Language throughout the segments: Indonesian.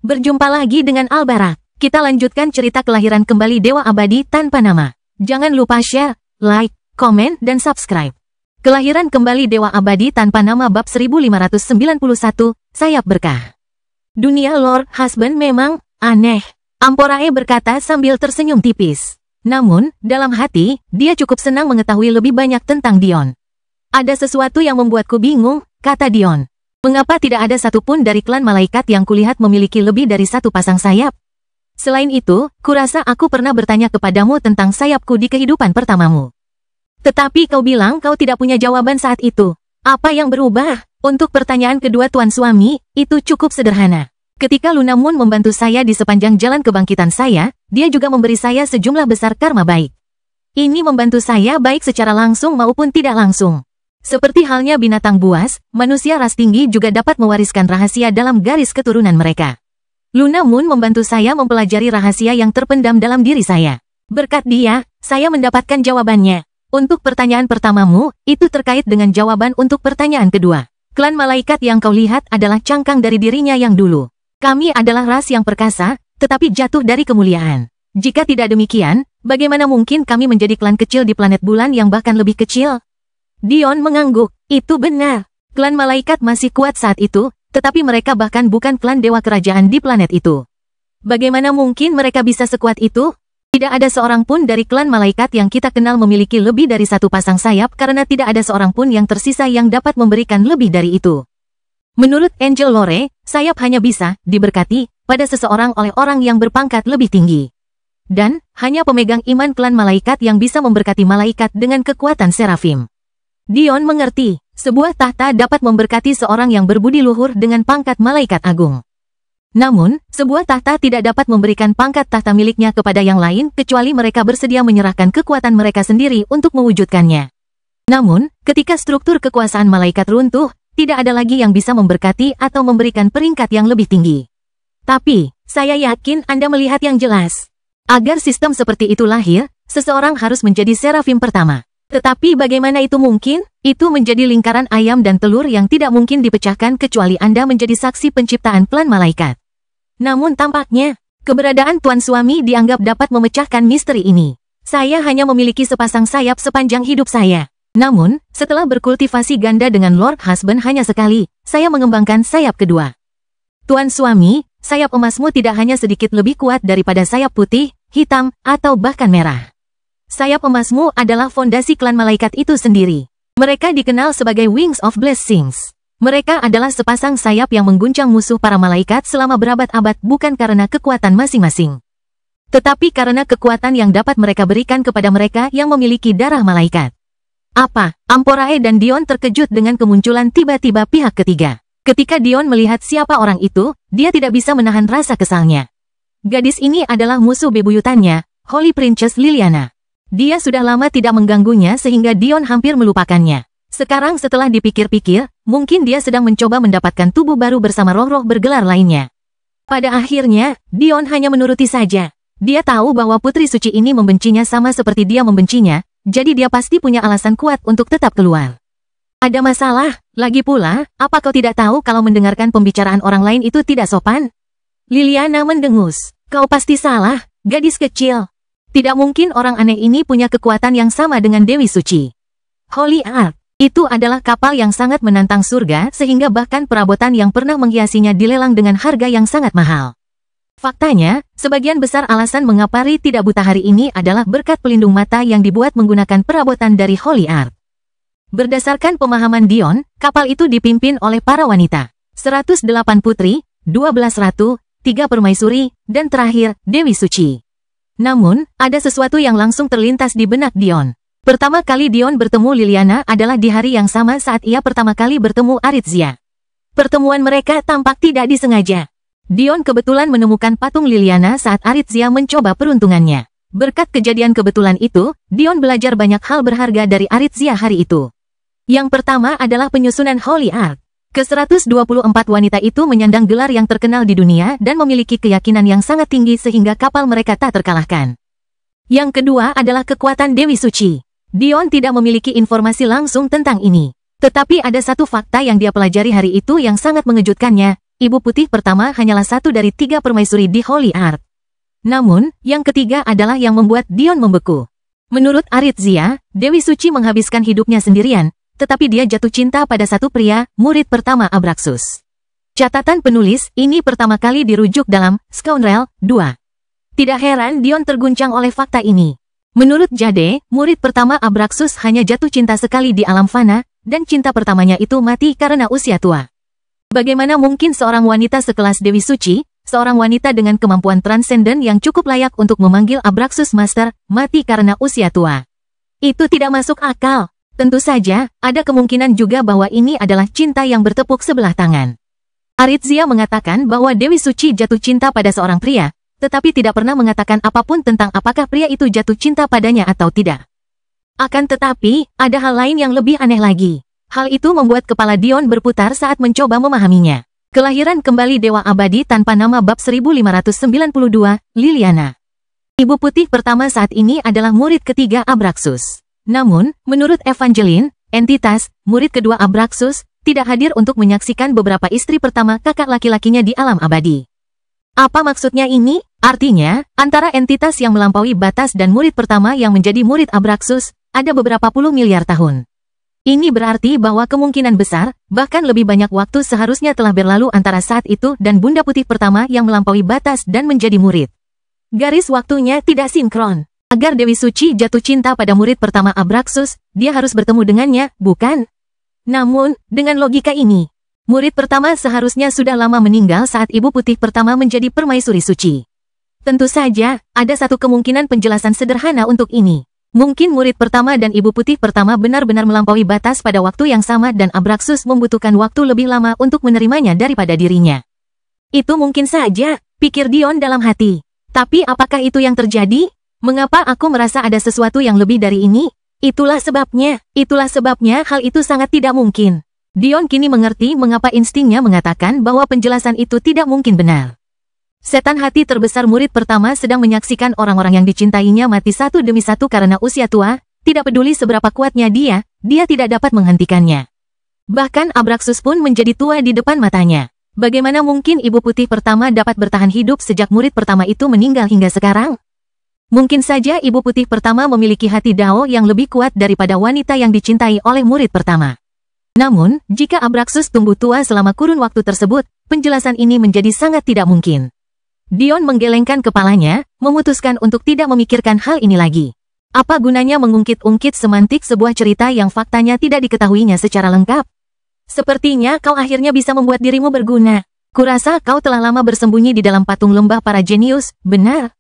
Berjumpa lagi dengan Albarak. Kita lanjutkan cerita kelahiran kembali Dewa Abadi tanpa nama. Jangan lupa share, like, komen, dan subscribe. Kelahiran kembali Dewa Abadi tanpa nama bab 1591, Sayap Berkah. Dunia Lord Husband memang aneh, Amporae berkata sambil tersenyum tipis. Namun, dalam hati, dia cukup senang mengetahui lebih banyak tentang Dion. Ada sesuatu yang membuatku bingung, kata Dion. Mengapa tidak ada satupun dari klan malaikat yang kulihat memiliki lebih dari satu pasang sayap? Selain itu, kurasa aku pernah bertanya kepadamu tentang sayapku di kehidupan pertamamu. Tetapi kau bilang kau tidak punya jawaban saat itu. Apa yang berubah? Untuk pertanyaan kedua tuan suami, itu cukup sederhana. Ketika Luna Moon membantu saya di sepanjang jalan kebangkitan saya, dia juga memberi saya sejumlah besar karma baik. Ini membantu saya baik secara langsung maupun tidak langsung. Seperti halnya binatang buas, manusia ras tinggi juga dapat mewariskan rahasia dalam garis keturunan mereka. Luna Moon membantu saya mempelajari rahasia yang terpendam dalam diri saya. Berkat dia, saya mendapatkan jawabannya. Untuk pertanyaan pertamamu, itu terkait dengan jawaban untuk pertanyaan kedua. Klan malaikat yang kau lihat adalah cangkang dari dirinya yang dulu. Kami adalah ras yang perkasa, tetapi jatuh dari kemuliaan. Jika tidak demikian, bagaimana mungkin kami menjadi klan kecil di planet bulan yang bahkan lebih kecil? Dion mengangguk. Itu benar. Klan malaikat masih kuat saat itu, tetapi mereka bahkan bukan klan dewa kerajaan di planet itu. Bagaimana mungkin mereka bisa sekuat itu? Tidak ada seorang pun dari klan malaikat yang kita kenal memiliki lebih dari satu pasang sayap karena tidak ada seorang pun yang tersisa yang dapat memberikan lebih dari itu. Menurut Angel Lore, sayap hanya bisa diberkati pada seseorang oleh orang yang berpangkat lebih tinggi. Dan, hanya pemegang iman klan malaikat yang bisa memberkati malaikat dengan kekuatan serafim. Dion mengerti, sebuah tahta dapat memberkati seorang yang berbudi luhur dengan pangkat malaikat agung. Namun, sebuah tahta tidak dapat memberikan pangkat tahta miliknya kepada yang lain kecuali mereka bersedia menyerahkan kekuatan mereka sendiri untuk mewujudkannya. Namun, ketika struktur kekuasaan malaikat runtuh, tidak ada lagi yang bisa memberkati atau memberikan peringkat yang lebih tinggi. Tapi, saya yakin Anda melihat yang jelas. Agar sistem seperti itu lahir, seseorang harus menjadi serafim pertama. Tetapi bagaimana itu mungkin? Itu menjadi lingkaran ayam dan telur yang tidak mungkin dipecahkan kecuali Anda menjadi saksi penciptaan klan malaikat. Namun tampaknya, keberadaan tuan suami dianggap dapat memecahkan misteri ini. Saya hanya memiliki sepasang sayap sepanjang hidup saya. Namun, setelah berkultivasi ganda dengan Lord Husband hanya sekali, saya mengembangkan sayap kedua. Tuan suami, sayap emasmu tidak hanya sedikit lebih kuat daripada sayap putih, hitam, atau bahkan merah. Sayap emasmu adalah fondasi klan malaikat itu sendiri. Mereka dikenal sebagai Wings of Blessings. Mereka adalah sepasang sayap yang mengguncang musuh para malaikat selama berabad-abad bukan karena kekuatan masing-masing. Tetapi karena kekuatan yang dapat mereka berikan kepada mereka yang memiliki darah malaikat. Apa? Amporae dan Dion terkejut dengan kemunculan tiba-tiba pihak ketiga. Ketika Dion melihat siapa orang itu, dia tidak bisa menahan rasa kesalnya. Gadis ini adalah musuh bebuyutannya, Holy Princess Liliana. Dia sudah lama tidak mengganggunya sehingga Dion hampir melupakannya. Sekarang setelah dipikir-pikir, mungkin dia sedang mencoba mendapatkan tubuh baru bersama roh-roh bergelar lainnya. Pada akhirnya, Dion hanya menuruti saja. Dia tahu bahwa putri suci ini membencinya sama seperti dia membencinya, jadi dia pasti punya alasan kuat untuk tetap keluar. Ada masalah, lagi pula, apa kau tidak tahu kalau mendengarkan pembicaraan orang lain itu tidak sopan? Liliana mendengus. Kau pasti salah, gadis kecil. Tidak mungkin orang aneh ini punya kekuatan yang sama dengan Dewi Suci. Holy Ark, itu adalah kapal yang sangat menantang surga sehingga bahkan perabotan yang pernah menghiasinya dilelang dengan harga yang sangat mahal. Faktanya, sebagian besar alasan mengapa Ri tidak buta hari ini adalah berkat pelindung mata yang dibuat menggunakan perabotan dari Holy Ark. Berdasarkan pemahaman Dion, kapal itu dipimpin oleh para wanita. 108 putri, 12 ratu, 3 permaisuri, dan terakhir, Dewi Suci. Namun, ada sesuatu yang langsung terlintas di benak Dion. Pertama kali Dion bertemu Liliana adalah di hari yang sama saat ia pertama kali bertemu Aritzia. Pertemuan mereka tampak tidak disengaja. Dion kebetulan menemukan patung Liliana saat Aritzia mencoba peruntungannya. Berkat kejadian kebetulan itu, Dion belajar banyak hal berharga dari Aritzia hari itu. Yang pertama adalah penyusunan Holy Ark. Ke-124 wanita itu menyandang gelar yang terkenal di dunia dan memiliki keyakinan yang sangat tinggi sehingga kapal mereka tak terkalahkan. Yang kedua adalah kekuatan Dewi Suci. Dion tidak memiliki informasi langsung tentang ini. Tetapi ada satu fakta yang dia pelajari hari itu yang sangat mengejutkannya, Ibu putih pertama hanyalah satu dari 3 permaisuri di Holy Art. Namun, yang ketiga adalah yang membuat Dion membeku. Menurut Arithzia, Dewi Suci menghabiskan hidupnya sendirian, tetapi dia jatuh cinta pada satu pria, murid pertama Abraxus. Catatan penulis, ini pertama kali dirujuk dalam Scoundrel 2. Tidak heran Dion terguncang oleh fakta ini. Menurut Jade, murid pertama Abraxus hanya jatuh cinta sekali di alam fana, dan cinta pertamanya itu mati karena usia tua. Bagaimana mungkin seorang wanita sekelas Dewi Suci, seorang wanita dengan kemampuan transenden yang cukup layak untuk memanggil Abraxus Master, mati karena usia tua? Itu tidak masuk akal. Tentu saja, ada kemungkinan juga bahwa ini adalah cinta yang bertepuk sebelah tangan. Arithzia mengatakan bahwa Dewi Suci jatuh cinta pada seorang pria, tetapi tidak pernah mengatakan apapun tentang apakah pria itu jatuh cinta padanya atau tidak. Akan tetapi, ada hal lain yang lebih aneh lagi. Hal itu membuat kepala Dion berputar saat mencoba memahaminya. Kelahiran kembali Dewa Abadi tanpa nama bab 1592, Liliana. Ibu putih pertama saat ini adalah murid ketiga Abraxus. Namun, menurut Evangeline, entitas, murid kedua Abraxus, tidak hadir untuk menyaksikan beberapa istri pertama kakak laki-lakinya di alam abadi. Apa maksudnya ini? Artinya, antara entitas yang melampaui batas dan murid pertama yang menjadi murid Abraxus, ada beberapa puluh miliar tahun. Ini berarti bahwa kemungkinan besar, bahkan lebih banyak waktu seharusnya telah berlalu antara saat itu dan Bunda Putih pertama yang melampaui batas dan menjadi murid. Garis waktunya tidak sinkron. Agar Dewi Suci jatuh cinta pada murid pertama Abraxus, dia harus bertemu dengannya, bukan? Namun, dengan logika ini, murid pertama seharusnya sudah lama meninggal saat Ibu Putih pertama menjadi permaisuri suci. Tentu saja, ada satu kemungkinan penjelasan sederhana untuk ini. Mungkin murid pertama dan Ibu Putih pertama benar-benar melampaui batas pada waktu yang sama dan Abraxus membutuhkan waktu lebih lama untuk menerimanya daripada dirinya. Itu mungkin saja, pikir Dion dalam hati. Tapi apakah itu yang terjadi? Mengapa aku merasa ada sesuatu yang lebih dari ini? Itulah sebabnya hal itu sangat tidak mungkin. Dion kini mengerti mengapa instingnya mengatakan bahwa penjelasan itu tidak mungkin benar. Setan hati terbesar murid pertama sedang menyaksikan orang-orang yang dicintainya mati satu demi satu karena usia tua, tidak peduli seberapa kuatnya dia tidak dapat menghentikannya. Bahkan Abraxus pun menjadi tua di depan matanya. Bagaimana mungkin Ibu Putih pertama dapat bertahan hidup sejak murid pertama itu meninggal hingga sekarang? Mungkin saja Ibu Putih pertama memiliki hati Dao yang lebih kuat daripada wanita yang dicintai oleh murid pertama. Namun, jika Abraxus tumbuh tua selama kurun waktu tersebut, penjelasan ini menjadi sangat tidak mungkin. Dion menggelengkan kepalanya, memutuskan untuk tidak memikirkan hal ini lagi. Apa gunanya mengungkit-ungkit semantik sebuah cerita yang faktanya tidak diketahuinya secara lengkap? Sepertinya kau akhirnya bisa membuat dirimu berguna. Kurasa kau telah lama bersembunyi di dalam patung lembah para jenius, benar?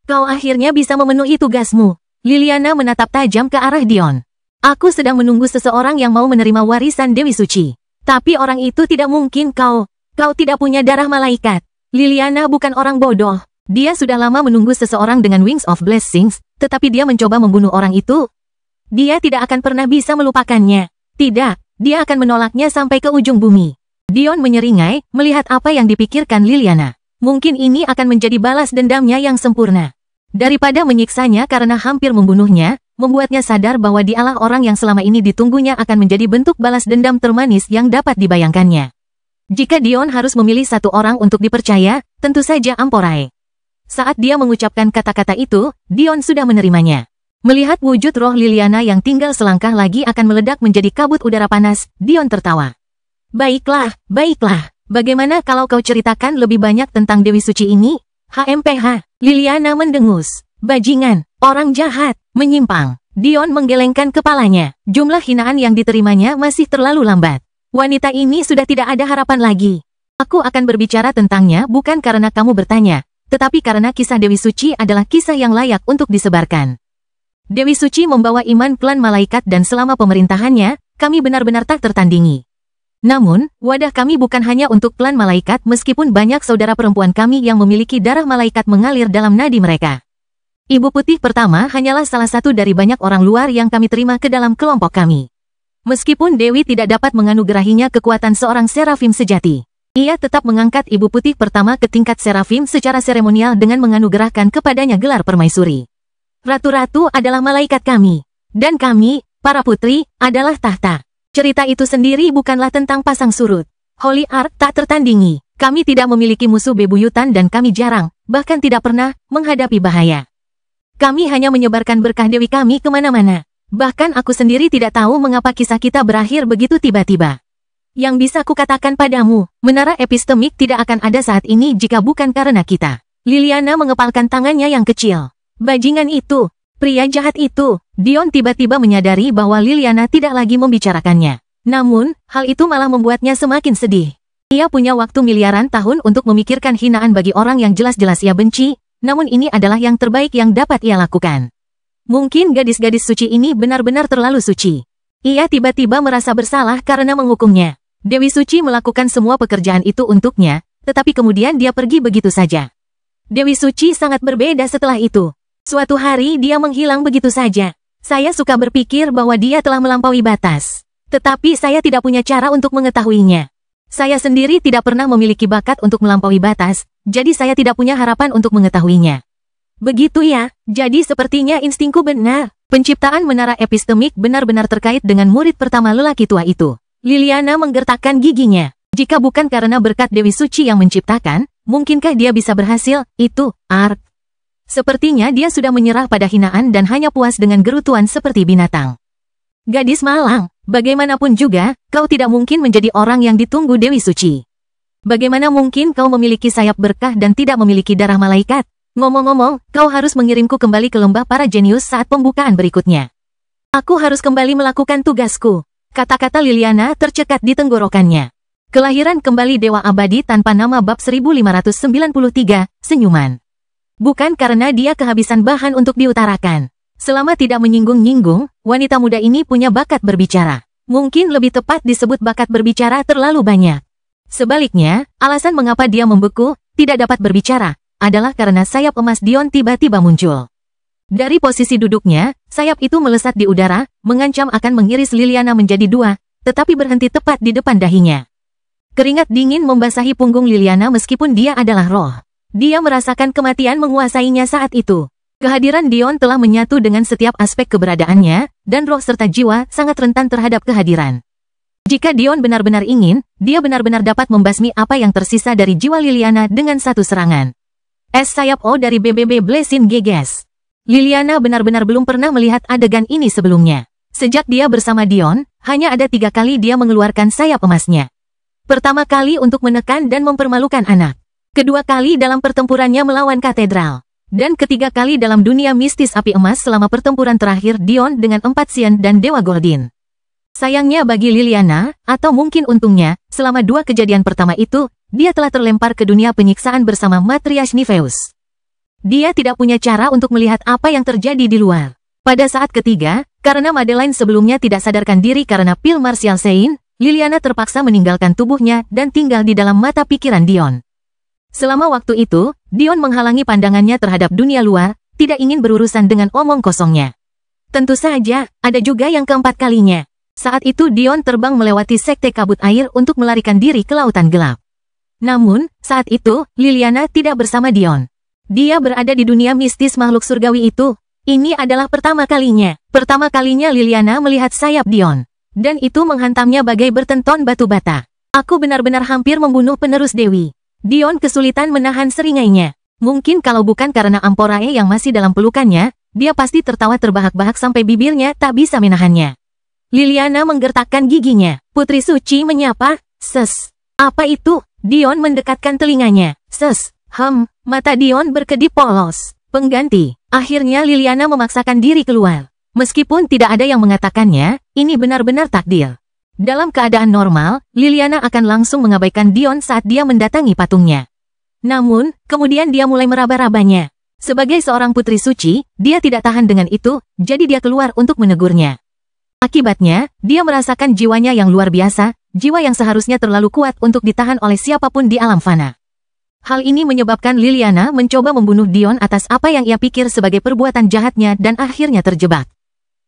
Kau akhirnya bisa memenuhi tugasmu. Liliana menatap tajam ke arah Dion. Aku sedang menunggu seseorang yang mau menerima warisan Dewi Suci. Tapi orang itu tidak mungkin kau. Kau tidak punya darah malaikat. Liliana bukan orang bodoh. Dia sudah lama menunggu seseorang dengan Wings of Blessings, tetapi dia mencoba membunuh orang itu. Dia tidak akan pernah bisa melupakannya. Tidak, dia akan menolaknya sampai ke ujung bumi. Dion menyeringai, melihat apa yang dipikirkan Liliana. Mungkin ini akan menjadi balas dendamnya yang sempurna. Daripada menyiksanya karena hampir membunuhnya, membuatnya sadar bahwa dialah orang yang selama ini ditunggunya akan menjadi bentuk balas dendam termanis yang dapat dibayangkannya. Jika Dion harus memilih satu orang untuk dipercaya, tentu saja Amporai. Saat dia mengucapkan kata-kata itu, Dion sudah menerimanya. Melihat wujud roh Liliana yang tinggal selangkah lagi akan meledak menjadi kabut udara panas, Dion tertawa. Baiklah, baiklah. Bagaimana kalau kau ceritakan lebih banyak tentang Dewi Suci ini? HMPH, Liliana mendengus. Bajingan, orang jahat, menyimpang. Dion menggelengkan kepalanya. Jumlah hinaan yang diterimanya masih terlalu lambat. Wanita ini sudah tidak ada harapan lagi. Aku akan berbicara tentangnya bukan karena kamu bertanya, tetapi karena kisah Dewi Suci adalah kisah yang layak untuk disebarkan. Dewi Suci membawa iman klan malaikat dan selama pemerintahannya, kami benar-benar tak tertandingi. Namun, wadah kami bukan hanya untuk klan malaikat meskipun banyak saudara perempuan kami yang memiliki darah malaikat mengalir dalam nadi mereka. Ibu Putih pertama hanyalah salah satu dari banyak orang luar yang kami terima ke dalam kelompok kami. Meskipun Dewi tidak dapat menganugerahinya kekuatan seorang serafim sejati, ia tetap mengangkat Ibu Putih pertama ke tingkat serafim secara seremonial dengan menganugerahkan kepadanya gelar permaisuri. Ratu-ratu adalah malaikat kami, dan kami, para putri, adalah tahta. Cerita itu sendiri bukanlah tentang pasang surut. Holy Art tak tertandingi. Kami tidak memiliki musuh bebuyutan dan kami jarang, bahkan tidak pernah, menghadapi bahaya. Kami hanya menyebarkan berkah Dewi kami kemana-mana. Bahkan aku sendiri tidak tahu mengapa kisah kita berakhir begitu tiba-tiba. Yang bisa kukatakan padamu, menara epistemik tidak akan ada saat ini jika bukan karena kita. Liliana mengepalkan tangannya yang kecil. Bajingan itu, pria jahat itu. Dion tiba-tiba menyadari bahwa Liliana tidak lagi membicarakannya. Namun, hal itu malah membuatnya semakin sedih. Ia punya waktu miliaran tahun untuk memikirkan hinaan bagi orang yang jelas-jelas ia benci, namun ini adalah yang terbaik yang dapat ia lakukan. Mungkin gadis-gadis suci ini benar-benar terlalu suci. Ia tiba-tiba merasa bersalah karena menghukumnya. Dewi Suci melakukan semua pekerjaan itu untuknya, tetapi kemudian dia pergi begitu saja. Dewi Suci sangat berbeda setelah itu. Suatu hari dia menghilang begitu saja. Saya suka berpikir bahwa dia telah melampaui batas. Tetapi saya tidak punya cara untuk mengetahuinya. Saya sendiri tidak pernah memiliki bakat untuk melampaui batas, jadi saya tidak punya harapan untuk mengetahuinya. Begitu ya, jadi sepertinya instingku benar. Penciptaan menara epistemik benar-benar terkait dengan murid pertama lelaki tua itu. Liliana menggertakkan giginya. Jika bukan karena berkat Dewi Suci yang menciptakan, mungkinkah dia bisa berhasil? Itu, Ark. Sepertinya dia sudah menyerah pada hinaan dan hanya puas dengan gerutuan seperti binatang. Gadis malang, bagaimanapun juga, kau tidak mungkin menjadi orang yang ditunggu Dewi Suci. Bagaimana mungkin kau memiliki sayap berkah dan tidak memiliki darah malaikat? Ngomong-ngomong, kau harus mengirimku kembali ke lembah para jenius saat pembukaan berikutnya. Aku harus kembali melakukan tugasku. Kata-kata Liliana tercekat di tenggorokannya. Kelahiran kembali Dewa Abadi tanpa nama bab 1593, senyuman. Bukan karena dia kehabisan bahan untuk diutarakan. Selama tidak menyinggung-nyinggung, wanita muda ini punya bakat berbicara. Mungkin lebih tepat disebut bakat berbicara terlalu banyak. Sebaliknya, alasan mengapa dia membeku, tidak dapat berbicara, adalah karena sayap emas Dion tiba-tiba muncul. Dari posisi duduknya, sayap itu melesat di udara, mengancam akan mengiris Liliana menjadi dua, tetapi berhenti tepat di depan dahinya. Keringat dingin membasahi punggung Liliana meskipun dia adalah roh. Dia merasakan kematian menguasainya saat itu. Kehadiran Dion telah menyatu dengan setiap aspek keberadaannya, dan roh serta jiwa sangat rentan terhadap kehadiran. Jika Dion benar-benar ingin, dia benar-benar dapat membasmi apa yang tersisa dari jiwa Liliana dengan satu serangan. Es sayap O dari BBB Blessing Geges. Liliana benar-benar belum pernah melihat adegan ini sebelumnya. Sejak dia bersama Dion, hanya ada 3 kali dia mengeluarkan sayap emasnya. Pertama kali untuk menekan dan mempermalukan anak. Kedua kali dalam pertempurannya melawan katedral. Dan ketiga kali dalam dunia mistis api emas selama pertempuran terakhir Dion dengan 4 Xian dan Dewa Goldin. Sayangnya bagi Liliana, atau mungkin untungnya, selama 2 kejadian pertama itu, dia telah terlempar ke dunia penyiksaan bersama Matriarch Nifeus. Dia tidak punya cara untuk melihat apa yang terjadi di luar. Pada saat ketiga, karena Madeline sebelumnya tidak sadarkan diri karena pil Martial Sein, Liliana terpaksa meninggalkan tubuhnya dan tinggal di dalam mata pikiran Dion. Selama waktu itu, Dion menghalangi pandangannya terhadap dunia luar, tidak ingin berurusan dengan omong kosongnya. Tentu saja, ada juga yang keempat kalinya. Saat itu Dion terbang melewati sekte kabut air untuk melarikan diri ke lautan gelap. Namun, saat itu, Liliana tidak bersama Dion. Dia berada di dunia mistis makhluk surgawi itu. Ini adalah pertama kalinya. Pertama kalinya Liliana melihat sayap Dion. Dan itu menghantamnya bagai bertenton batu bata. Aku benar-benar hampir membunuh penerus Dewi. Dion kesulitan menahan seringainya. Mungkin kalau bukan karena Amporae yang masih dalam pelukannya, dia pasti tertawa terbahak-bahak sampai bibirnya tak bisa menahannya. Liliana menggertakkan giginya. Putri Suci menyapa, "Ses." "Apa itu?" Dion mendekatkan telinganya. "Ses." Mata Dion berkedip polos. "Pengganti." Akhirnya Liliana memaksakan diri keluar. Meskipun tidak ada yang mengatakannya, ini benar-benar takdir. Dalam keadaan normal, Liliana akan langsung mengabaikan Dion saat dia mendatangi patungnya. Namun, kemudian dia mulai meraba-rabanya. Sebagai seorang putri suci, dia tidak tahan dengan itu, jadi dia keluar untuk menegurnya. Akibatnya, dia merasakan jiwanya yang luar biasa, jiwa yang seharusnya terlalu kuat untuk ditahan oleh siapapun di alam fana. Hal ini menyebabkan Liliana mencoba membunuh Dion atas apa yang ia pikir sebagai perbuatan jahatnya dan akhirnya terjebak.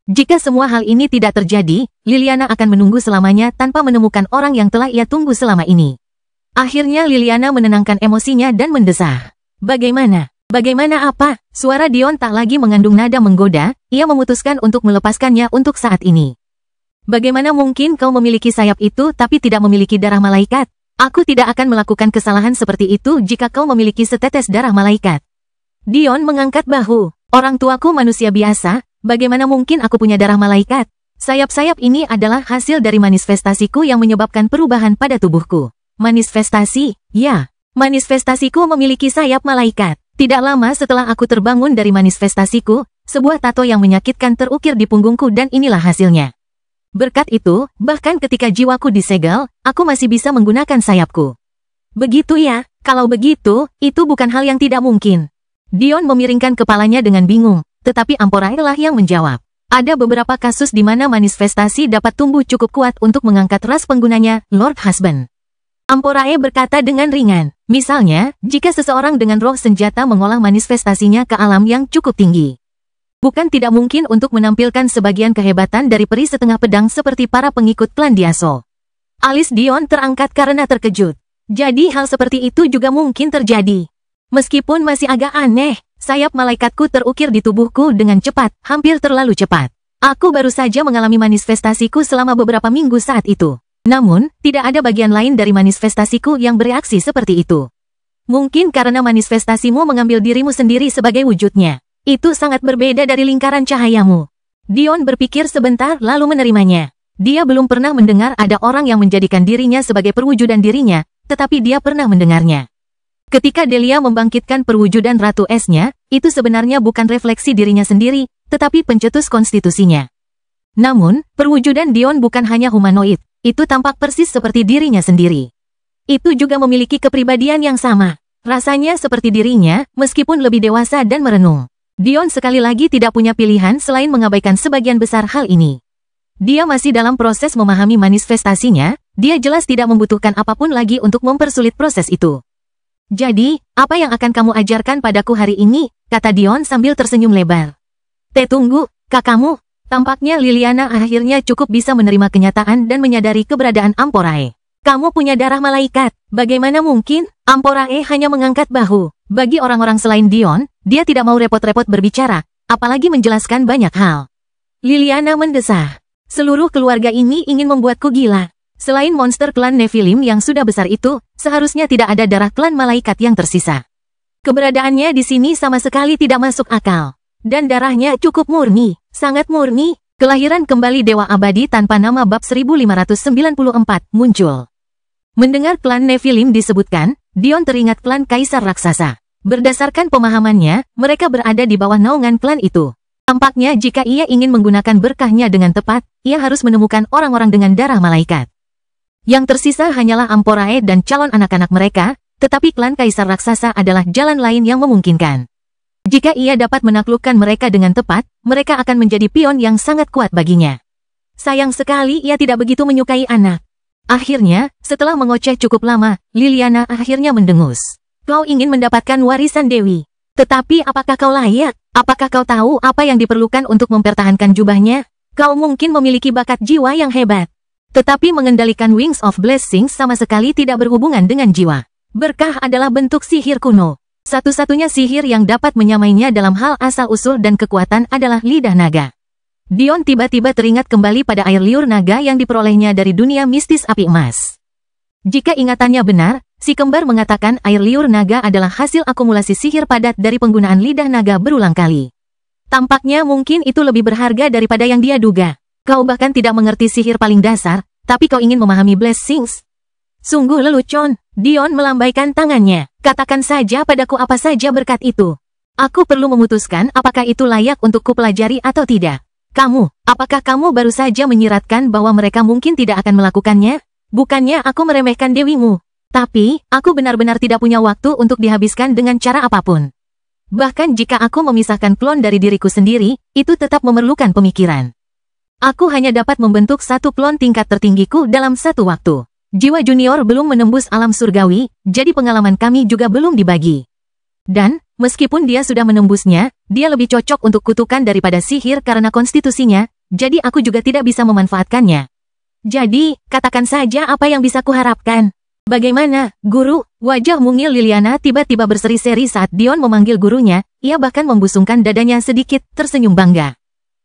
Jika semua hal ini tidak terjadi, Liliana akan menunggu selamanya tanpa menemukan orang yang telah ia tunggu selama ini. Akhirnya Liliana menenangkan emosinya dan mendesah. Bagaimana? Bagaimana apa? Suara Dion tak lagi mengandung nada menggoda, ia memutuskan untuk melepaskannya untuk saat ini. Bagaimana mungkin kau memiliki sayap itu tapi tidak memiliki darah malaikat? Aku tidak akan melakukan kesalahan seperti itu jika kau memiliki setetes darah malaikat. Dion mengangkat bahu. Orang tuaku manusia biasa, bagaimana mungkin aku punya darah malaikat? Sayap-sayap ini adalah hasil dari manifestasiku yang menyebabkan perubahan pada tubuhku. Manifestasi? Ya, manifestasiku memiliki sayap malaikat. Tidak lama setelah aku terbangun dari manifestasiku, sebuah tato yang menyakitkan terukir di punggungku dan inilah hasilnya. Berkat itu, bahkan ketika jiwaku disegel, aku masih bisa menggunakan sayapku. Begitu ya, kalau begitu, itu bukan hal yang tidak mungkin. Dion memiringkan kepalanya dengan bingung, tetapi Amporae lah yang menjawab. Ada beberapa kasus di mana manifestasi dapat tumbuh cukup kuat untuk mengangkat ras penggunanya, Lord Husband. Amporae berkata dengan ringan, misalnya, jika seseorang dengan roh senjata mengolah manifestasinya ke alam yang cukup tinggi. Bukan tidak mungkin untuk menampilkan sebagian kehebatan dari peri setengah pedang seperti para pengikut klan Diaso. Alis Dion terangkat karena terkejut. Jadi hal seperti itu juga mungkin terjadi. Meskipun masih agak aneh, sayap malaikatku terukir di tubuhku dengan cepat, hampir terlalu cepat. Aku baru saja mengalami manifestasiku selama beberapa minggu saat itu. Namun, tidak ada bagian lain dari manifestasiku yang bereaksi seperti itu. Mungkin karena manifestasimu mengambil dirimu sendiri sebagai wujudnya. Itu sangat berbeda dari lingkaran cahayamu. Dion berpikir sebentar lalu menerimanya. Dia belum pernah mendengar ada orang yang menjadikan dirinya sebagai perwujudan dirinya, tetapi dia pernah mendengarnya. Ketika Delia membangkitkan perwujudan Ratu Esnya, itu sebenarnya bukan refleksi dirinya sendiri, tetapi pencetus konstitusinya. Namun, perwujudan Dion bukan hanya humanoid. Itu tampak persis seperti dirinya sendiri. Itu juga memiliki kepribadian yang sama. Rasanya seperti dirinya, meskipun lebih dewasa dan merenung. Dion sekali lagi tidak punya pilihan selain mengabaikan sebagian besar hal ini. Dia masih dalam proses memahami manifestasinya, dia jelas tidak membutuhkan apapun lagi untuk mempersulit proses itu. Jadi, apa yang akan kamu ajarkan padaku hari ini? Kata Dion sambil tersenyum lebar. Tunggu, kakakmu. Tampaknya Liliana akhirnya cukup bisa menerima kenyataan dan menyadari keberadaan Amporae. Kamu punya darah malaikat. Bagaimana mungkin? Amporae hanya mengangkat bahu. Bagi orang-orang selain Dion, dia tidak mau repot-repot berbicara, apalagi menjelaskan banyak hal. Liliana mendesah. Seluruh keluarga ini ingin membuatku gila. Selain monster klan Nephilim yang sudah besar itu, seharusnya tidak ada darah klan malaikat yang tersisa. Keberadaannya di sini sama sekali tidak masuk akal. Dan darahnya cukup murni, sangat murni. Kelahiran kembali Dewa Abadi tanpa nama bab 1594 muncul. Mendengar klan Nephilim disebutkan, Dion teringat klan Kaisar Raksasa. Berdasarkan pemahamannya, mereka berada di bawah naungan klan itu. Tampaknya jika ia ingin menggunakan berkahnya dengan tepat, ia harus menemukan orang-orang dengan darah malaikat. Yang tersisa hanyalah Amporae dan calon anak-anak mereka, tetapi klan Kaisar Raksasa adalah jalan lain yang memungkinkan. Jika ia dapat menaklukkan mereka dengan tepat, mereka akan menjadi pion yang sangat kuat baginya. Sayang sekali ia tidak begitu menyukai anak. Akhirnya, setelah mengoceh cukup lama, Liliana akhirnya mendengus. Kau ingin mendapatkan warisan Dewi. Tetapi apakah kau layak? Apakah kau tahu apa yang diperlukan untuk mempertahankan jubahnya? Kau mungkin memiliki bakat jiwa yang hebat. Tetapi mengendalikan Wings of Blessings sama sekali tidak berhubungan dengan jiwa. Berkah adalah bentuk sihir kuno. Satu-satunya sihir yang dapat menyamainya dalam hal asal-usul dan kekuatan adalah lidah naga. Dion tiba-tiba teringat kembali pada air liur naga yang diperolehnya dari dunia mistis api emas. Jika ingatannya benar, si kembar mengatakan air liur naga adalah hasil akumulasi sihir padat dari penggunaan lidah naga berulang kali. Tampaknya mungkin itu lebih berharga daripada yang dia duga. Kau bahkan tidak mengerti sihir paling dasar, tapi kau ingin memahami blessings. Sungguh lelucon. Dion melambaikan tangannya. Katakan saja padaku apa saja berkat itu. Aku perlu memutuskan apakah itu layak untuk kupelajari atau tidak. Kamu, apakah kamu baru saja menyiratkan bahwa mereka mungkin tidak akan melakukannya? Bukannya aku meremehkan dewimu. Tapi, aku benar-benar tidak punya waktu untuk dihabiskan dengan cara apapun. Bahkan jika aku memisahkan klon dari diriku sendiri, itu tetap memerlukan pemikiran. Aku hanya dapat membentuk satu klon tingkat tertinggiku dalam satu waktu. Jiwa junior belum menembus alam surgawi, jadi pengalaman kami juga belum dibagi. Dan, meskipun dia sudah menembusnya, dia lebih cocok untuk kutukan daripada sihir karena konstitusinya, jadi aku juga tidak bisa memanfaatkannya. Jadi, katakan saja apa yang bisa kuharapkan. Bagaimana, guru? Wajah mungil Liliana tiba-tiba berseri-seri saat Dion memanggil gurunya, ia bahkan membusungkan dadanya sedikit, tersenyum bangga.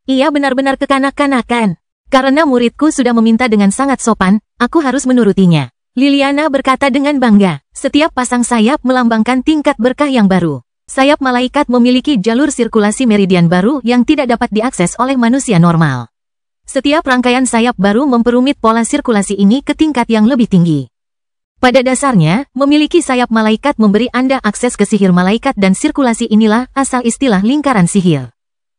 Ia benar-benar kekanak-kanakan. Karena muridku sudah meminta dengan sangat sopan, aku harus menurutinya. Liliana berkata dengan bangga. Setiap pasang sayap melambangkan tingkat berkah yang baru. Sayap malaikat memiliki jalur sirkulasi meridian baru yang tidak dapat diakses oleh manusia normal. Setiap rangkaian sayap baru memperumit pola sirkulasi ini ke tingkat yang lebih tinggi. Pada dasarnya, memiliki sayap malaikat memberi Anda akses ke sihir malaikat dan sirkulasi inilah asal istilah lingkaran sihir.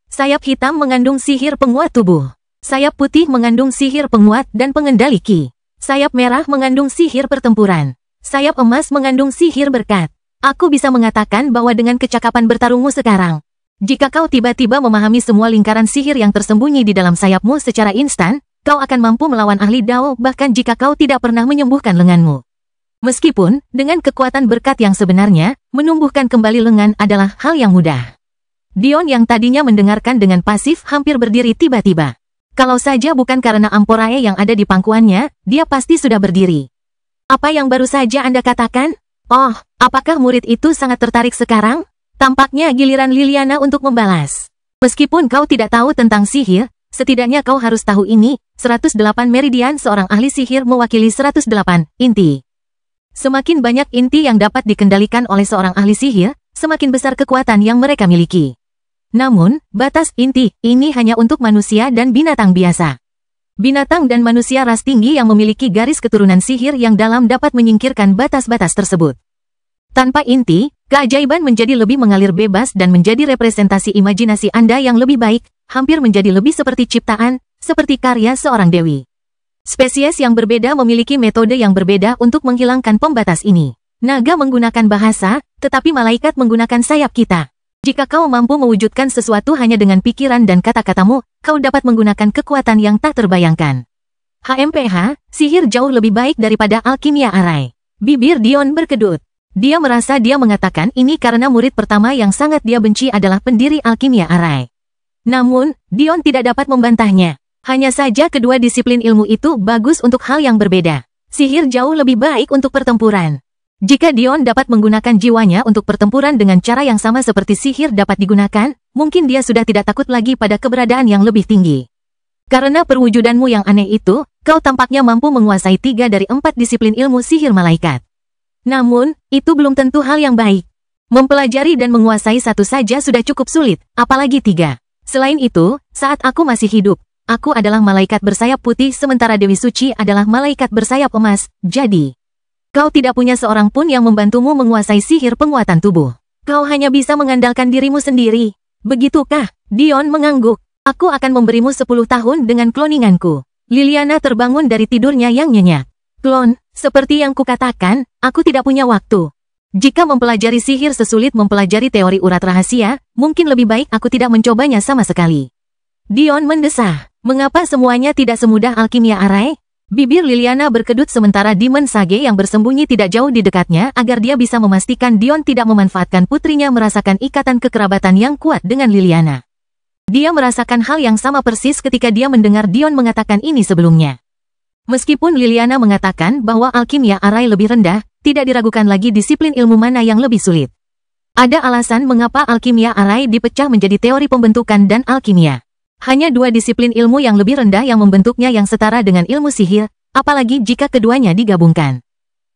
Sayap hitam mengandung sihir penguat tubuh. Sayap putih mengandung sihir penguat dan pengendali ki. Sayap merah mengandung sihir pertempuran. Sayap emas mengandung sihir berkat. Aku bisa mengatakan bahwa dengan kecakapan bertarungmu sekarang, jika kau tiba-tiba memahami semua lingkaran sihir yang tersembunyi di dalam sayapmu secara instan, kau akan mampu melawan ahli Dao bahkan jika kau tidak pernah menyembuhkan lenganmu. Meskipun, dengan kekuatan berkat yang sebenarnya, menumbuhkan kembali lengan adalah hal yang mudah. Dion yang tadinya mendengarkan dengan pasif hampir berdiri tiba-tiba. Kalau saja bukan karena amporae yang ada di pangkuannya, dia pasti sudah berdiri. Apa yang baru saja Anda katakan? Oh, apakah murid itu sangat tertarik sekarang? Tampaknya giliran Liliana untuk membalas. Meskipun kau tidak tahu tentang sihir, setidaknya kau harus tahu ini, 108 meridian seorang ahli sihir mewakili 108 inti. Semakin banyak inti yang dapat dikendalikan oleh seorang ahli sihir, semakin besar kekuatan yang mereka miliki. Namun, batas inti ini hanya untuk manusia dan binatang biasa. Binatang dan manusia ras tinggi yang memiliki garis keturunan sihir yang dalam dapat menyingkirkan batas-batas tersebut. Tanpa inti, keajaiban menjadi lebih mengalir bebas dan menjadi representasi imajinasi Anda yang lebih baik, hampir menjadi lebih seperti ciptaan, seperti karya seorang dewi. Spesies yang berbeda memiliki metode yang berbeda untuk menghilangkan pembatas ini. Naga menggunakan bahasa, tetapi malaikat menggunakan sayap kita. Jika kau mampu mewujudkan sesuatu hanya dengan pikiran dan kata-katamu, kau dapat menggunakan kekuatan yang tak terbayangkan. HMPH, sihir jauh lebih baik daripada alkimia arai. Bibir Dion berkedut. Dia merasa dia mengatakan ini karena murid pertama yang sangat dia benci adalah pendiri alkimia arai. Namun, Dion tidak dapat membantahnya. Hanya saja kedua disiplin ilmu itu bagus untuk hal yang berbeda. Sihir jauh lebih baik untuk pertempuran. Jika Dion dapat menggunakan jiwanya untuk pertempuran dengan cara yang sama seperti sihir dapat digunakan, mungkin dia sudah tidak takut lagi pada keberadaan yang lebih tinggi. Karena perwujudanmu yang aneh itu, kau tampaknya mampu menguasai 3 dari 4 disiplin ilmu sihir malaikat. Namun, itu belum tentu hal yang baik. Mempelajari dan menguasai satu saja sudah cukup sulit, apalagi 3. Selain itu, saat aku masih hidup, aku adalah malaikat bersayap putih sementara Dewi Suci adalah malaikat bersayap emas, jadi kau tidak punya seorang pun yang membantumu menguasai sihir penguatan tubuh. Kau hanya bisa mengandalkan dirimu sendiri. Begitukah? Dion mengangguk. Aku akan memberimu 10 tahun dengan kloninganku. Liliana terbangun dari tidurnya yang nyenyak. Klon, seperti yang kukatakan, aku tidak punya waktu. Jika mempelajari sihir sesulit mempelajari teori urat rahasia, mungkin lebih baik aku tidak mencobanya sama sekali. Dion mendesah. Mengapa semuanya tidak semudah alkimia arai? Bibir Liliana berkedut sementara Demon Sage yang bersembunyi tidak jauh di dekatnya agar dia bisa memastikan Dion tidak memanfaatkan putrinya merasakan ikatan kekerabatan yang kuat dengan Liliana. Dia merasakan hal yang sama persis ketika dia mendengar Dion mengatakan ini sebelumnya. Meskipun Liliana mengatakan bahwa alkimia arai lebih rendah, tidak diragukan lagi disiplin ilmu mana yang lebih sulit. Ada alasan mengapa alkimia arai dipecah menjadi teori pembentukan dan alkimia. Hanya 2 disiplin ilmu yang lebih rendah yang membentuknya yang setara dengan ilmu sihir, apalagi jika keduanya digabungkan.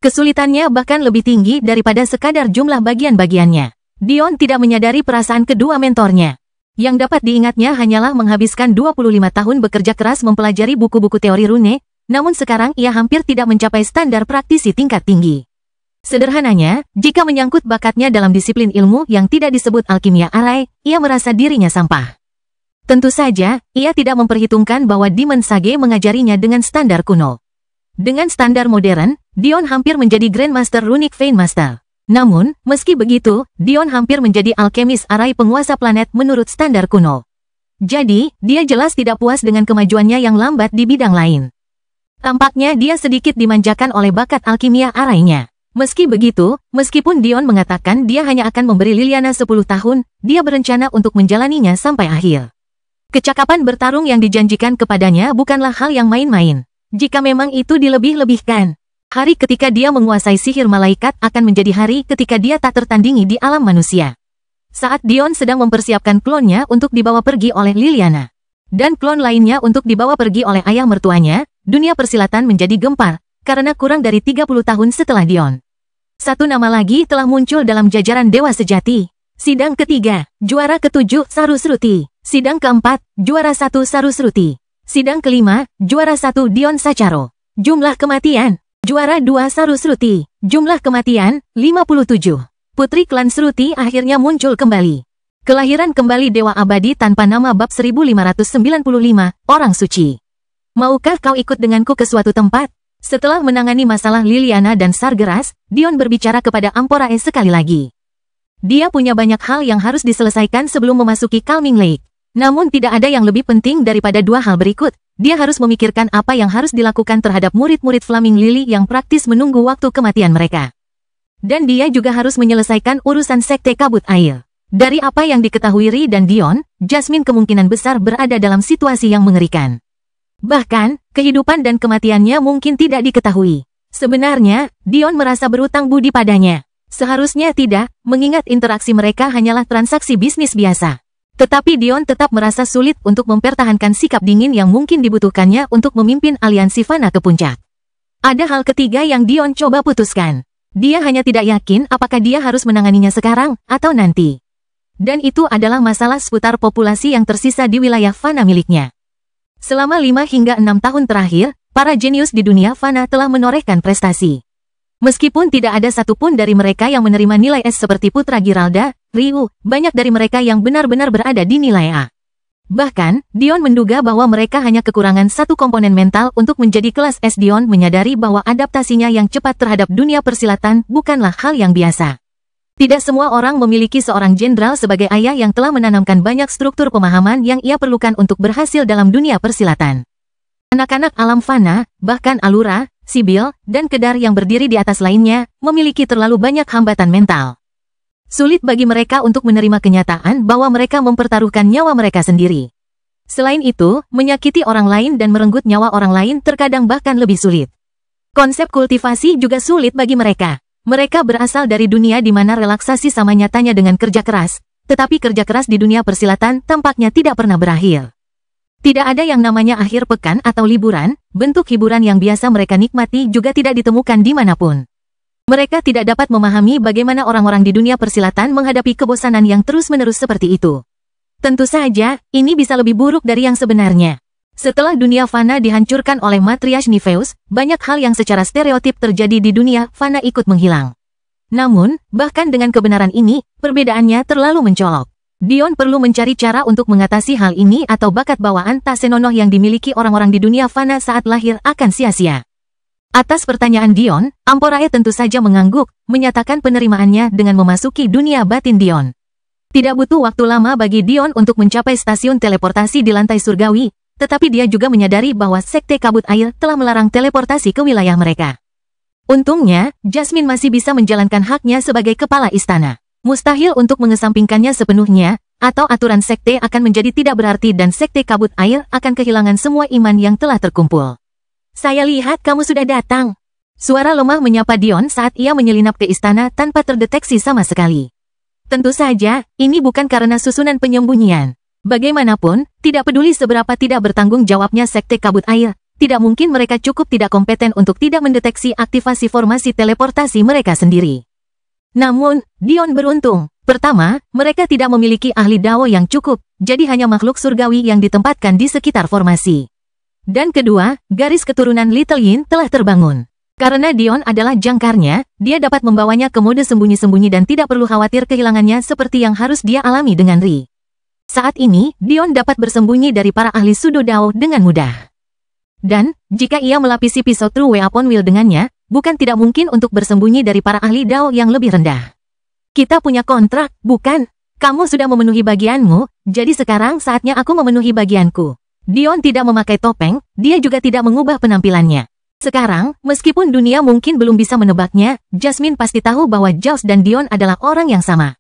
Kesulitannya bahkan lebih tinggi daripada sekadar jumlah bagian-bagiannya. Dion tidak menyadari perasaan kedua mentornya. Yang dapat diingatnya hanyalah menghabiskan 25 tahun bekerja keras mempelajari buku-buku teori rune, namun sekarang ia hampir tidak mencapai standar praktisi tingkat tinggi. Sederhananya, jika menyangkut bakatnya dalam disiplin ilmu yang tidak disebut alkimia arai, ia merasa dirinya sampah. Tentu saja, ia tidak memperhitungkan bahwa Demon Sage mengajarinya dengan standar kuno. Dengan standar modern, Dion hampir menjadi Grandmaster Runic Vein Master. Namun, meski begitu, Dion hampir menjadi alkemis arai penguasa planet menurut standar kuno. Jadi, dia jelas tidak puas dengan kemajuannya yang lambat di bidang lain. Tampaknya dia sedikit dimanjakan oleh bakat alkimia arainya. Meski begitu, meskipun Dion mengatakan dia hanya akan memberi Liliana 10 tahun, dia berencana untuk menjalaninya sampai akhir. Kecakapan bertarung yang dijanjikan kepadanya bukanlah hal yang main-main. Jika memang itu dilebih-lebihkan, hari ketika dia menguasai sihir malaikat akan menjadi hari ketika dia tak tertandingi di alam manusia. Saat Dion sedang mempersiapkan klonnya untuk dibawa pergi oleh Liliana, dan klon lainnya untuk dibawa pergi oleh ayah mertuanya, dunia persilatan menjadi gempar, karena kurang dari 30 tahun setelah Dion. Satu nama lagi telah muncul dalam jajaran Dewa Sejati. Sidang ketiga, juara ke-7 Sarusruti. Sidang keempat, juara 1 Sarusruti. Sidang kelima, juara 1 Dion Sacharo. Jumlah kematian, juara 2 Sarusruti. Jumlah kematian, 57. Putri klan Sruti akhirnya muncul kembali. Kelahiran kembali Dewa Abadi tanpa nama bab 1595, Orang Suci. Maukah kau ikut denganku ke suatu tempat? Setelah menangani masalah Liliana dan Sargeras, Dion berbicara kepada Amporae sekali lagi. Dia punya banyak hal yang harus diselesaikan sebelum memasuki Calming Lake. Namun tidak ada yang lebih penting daripada dua hal berikut. Dia harus memikirkan apa yang harus dilakukan terhadap murid-murid Flaming Lily yang praktis menunggu waktu kematian mereka. Dan dia juga harus menyelesaikan urusan Sekte Kabut Air. Dari apa yang diketahui Ri dan Dion, Jasmine kemungkinan besar berada dalam situasi yang mengerikan. Bahkan, kehidupan dan kematiannya mungkin tidak diketahui. Sebenarnya, Dion merasa berutang budi padanya. Seharusnya tidak, mengingat interaksi mereka hanyalah transaksi bisnis biasa. Tetapi Dion tetap merasa sulit untuk mempertahankan sikap dingin yang mungkin dibutuhkannya untuk memimpin aliansi Fana ke puncak. Ada hal ketiga yang Dion coba putuskan. Dia hanya tidak yakin apakah dia harus menanganinya sekarang atau nanti. Dan itu adalah masalah seputar populasi yang tersisa di wilayah Fana miliknya. Selama 5 hingga 6 tahun terakhir, para jenius di dunia Fana telah menorehkan prestasi. Meskipun tidak ada satupun dari mereka yang menerima nilai S seperti Putra Giralda, Ryu, banyak dari mereka yang benar-benar berada di nilai A. Bahkan, Dion menduga bahwa mereka hanya kekurangan satu komponen mental untuk menjadi kelas S. Dion menyadari bahwa adaptasinya yang cepat terhadap dunia persilatan bukanlah hal yang biasa. Tidak semua orang memiliki seorang jenderal sebagai ayah yang telah menanamkan banyak struktur pemahaman yang ia perlukan untuk berhasil dalam dunia persilatan. Anak-anak alam Fana, bahkan Alura, Sibyl, dan Kedar yang berdiri di atas lainnya, memiliki terlalu banyak hambatan mental. Sulit bagi mereka untuk menerima kenyataan bahwa mereka mempertaruhkan nyawa mereka sendiri. Selain itu, menyakiti orang lain dan merenggut nyawa orang lain terkadang bahkan lebih sulit. Konsep kultivasi juga sulit bagi mereka. Mereka berasal dari dunia di mana relaksasi sama nyatanya dengan kerja keras, tetapi kerja keras di dunia persilatan tampaknya tidak pernah berakhir. Tidak ada yang namanya akhir pekan atau liburan, bentuk hiburan yang biasa mereka nikmati juga tidak ditemukan dimanapun. Mereka tidak dapat memahami bagaimana orang-orang di dunia persilatan menghadapi kebosanan yang terus-menerus seperti itu. Tentu saja, ini bisa lebih buruk dari yang sebenarnya. Setelah dunia Fana dihancurkan oleh Matriarch Nifeus, banyak hal yang secara stereotip terjadi di dunia Fana ikut menghilang. Namun, bahkan dengan kebenaran ini, perbedaannya terlalu mencolok. Dion perlu mencari cara untuk mengatasi hal ini atau bakat bawaan tak senonoh yang dimiliki orang-orang di dunia Fana saat lahir akan sia-sia. Atas pertanyaan Dion, Amporae tentu saja mengangguk, menyatakan penerimaannya dengan memasuki dunia batin Dion. Tidak butuh waktu lama bagi Dion untuk mencapai stasiun teleportasi di lantai surgawi, tetapi dia juga menyadari bahwa Sekte Kabut Air telah melarang teleportasi ke wilayah mereka. Untungnya, Jasmine masih bisa menjalankan haknya sebagai kepala istana. Mustahil untuk mengesampingkannya sepenuhnya, atau aturan sekte akan menjadi tidak berarti dan Sekte Kabut Air akan kehilangan semua iman yang telah terkumpul. Saya lihat kamu sudah datang. Suara lemah menyapa Dion saat ia menyelinap ke istana tanpa terdeteksi sama sekali. Tentu saja, ini bukan karena susunan penyembunyian. Bagaimanapun, tidak peduli seberapa tidak bertanggung jawabnya Sekte Kabut Air, tidak mungkin mereka cukup tidak kompeten untuk tidak mendeteksi aktivasi formasi teleportasi mereka sendiri. Namun, Dion beruntung. Pertama, mereka tidak memiliki ahli Dao yang cukup, jadi hanya makhluk surgawi yang ditempatkan di sekitar formasi. Dan kedua, garis keturunan Little Yin telah terbangun. Karena Dion adalah jangkarnya, dia dapat membawanya ke mode sembunyi-sembunyi dan tidak perlu khawatir kehilangannya seperti yang harus dia alami dengan Ri. Saat ini, Dion dapat bersembunyi dari para ahli Sudo Dao dengan mudah. Dan, jika ia melapisi pisau True Weapon Wheel dengannya, bukan tidak mungkin untuk bersembunyi dari para ahli Dao yang lebih rendah. Kita punya kontrak, bukan? Kamu sudah memenuhi bagianmu, jadi sekarang saatnya aku memenuhi bagianku. Dion tidak memakai topeng, dia juga tidak mengubah penampilannya. Sekarang, meskipun dunia mungkin belum bisa menebaknya, Jasmine pasti tahu bahwa Jaws dan Dion adalah orang yang sama.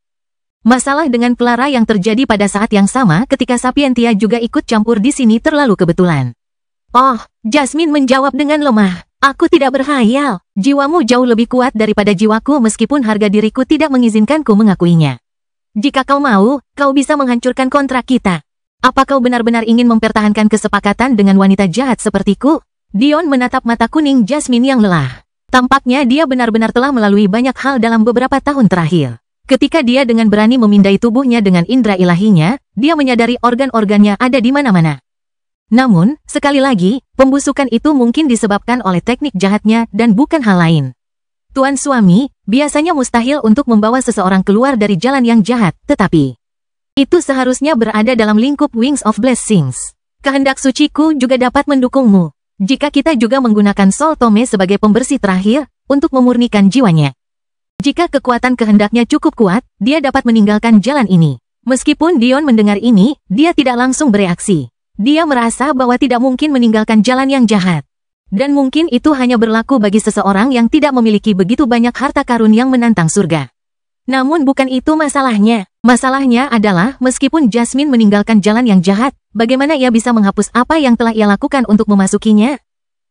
Masalah dengan Clara yang terjadi pada saat yang sama ketika Sapientia juga ikut campur di sini terlalu kebetulan. Oh, Jasmine menjawab dengan lemah. Aku tidak berkhayal. Jiwamu jauh lebih kuat daripada jiwaku meskipun harga diriku tidak mengizinkanku mengakuinya. Jika kau mau, kau bisa menghancurkan kontrak kita. Apa kau benar-benar ingin mempertahankan kesepakatan dengan wanita jahat sepertiku? Dion menatap mata kuning Jasmine yang lelah. Tampaknya dia benar-benar telah melalui banyak hal dalam beberapa tahun terakhir. Ketika dia dengan berani memindai tubuhnya dengan indera ilahinya, dia menyadari organ-organnya ada di mana-mana. Namun, sekali lagi, pembusukan itu mungkin disebabkan oleh teknik jahatnya dan bukan hal lain. Tuan suami, biasanya mustahil untuk membawa seseorang keluar dari jalan yang jahat, tetapi itu seharusnya berada dalam lingkup Wings of Blessings. Kehendak suciku juga dapat mendukungmu. Jika kita juga menggunakan Soul Tome sebagai pembersih terakhir, untuk memurnikan jiwanya. Jika kekuatan kehendaknya cukup kuat, dia dapat meninggalkan jalan ini. Meskipun Dion mendengar ini, dia tidak langsung bereaksi. Dia merasa bahwa tidak mungkin meninggalkan jalan yang jahat. Dan mungkin itu hanya berlaku bagi seseorang yang tidak memiliki begitu banyak harta karun yang menantang surga. Namun bukan itu masalahnya. Masalahnya adalah meskipun Jasmine meninggalkan jalan yang jahat, bagaimana ia bisa menghapus apa yang telah ia lakukan untuk memasukinya?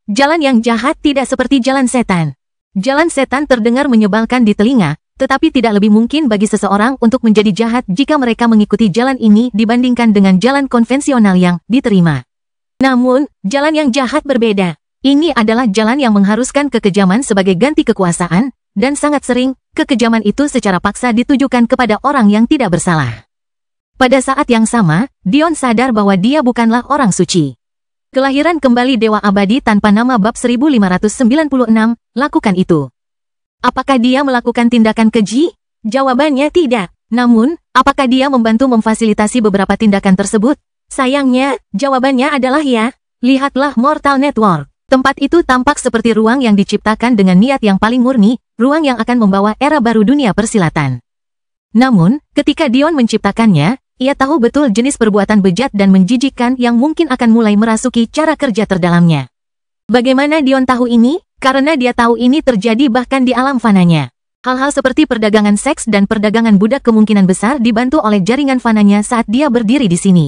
Jalan yang jahat tidak seperti jalan setan. Jalan setan terdengar menyebalkan di telinga, tetapi tidak lebih mungkin bagi seseorang untuk menjadi jahat jika mereka mengikuti jalan ini dibandingkan dengan jalan konvensional yang diterima. Namun, jalan yang jahat berbeda. Ini adalah jalan yang mengharuskan kekejaman sebagai ganti kekuasaan, dan sangat sering, kekejaman itu secara paksa ditujukan kepada orang yang tidak bersalah. Pada saat yang sama, Dion sadar bahwa dia bukanlah orang suci. Kelahiran kembali Dewa Abadi tanpa nama bab 1596, lakukan itu. Apakah dia melakukan tindakan keji? Jawabannya tidak. Namun, apakah dia membantu memfasilitasi beberapa tindakan tersebut? Sayangnya, jawabannya adalah ya. Lihatlah Mortal Network. Tempat itu tampak seperti ruang yang diciptakan dengan niat yang paling murni, ruang yang akan membawa era baru dunia persilatan. Namun, ketika Dion menciptakannya, ia tahu betul jenis perbuatan bejat dan menjijikkan yang mungkin akan mulai merasuki cara kerja terdalamnya. Bagaimana Dion tahu ini? Karena dia tahu ini terjadi bahkan di alam fananya. Hal-hal seperti perdagangan seks dan perdagangan budak kemungkinan besar dibantu oleh jaringan fananya saat dia berdiri di sini.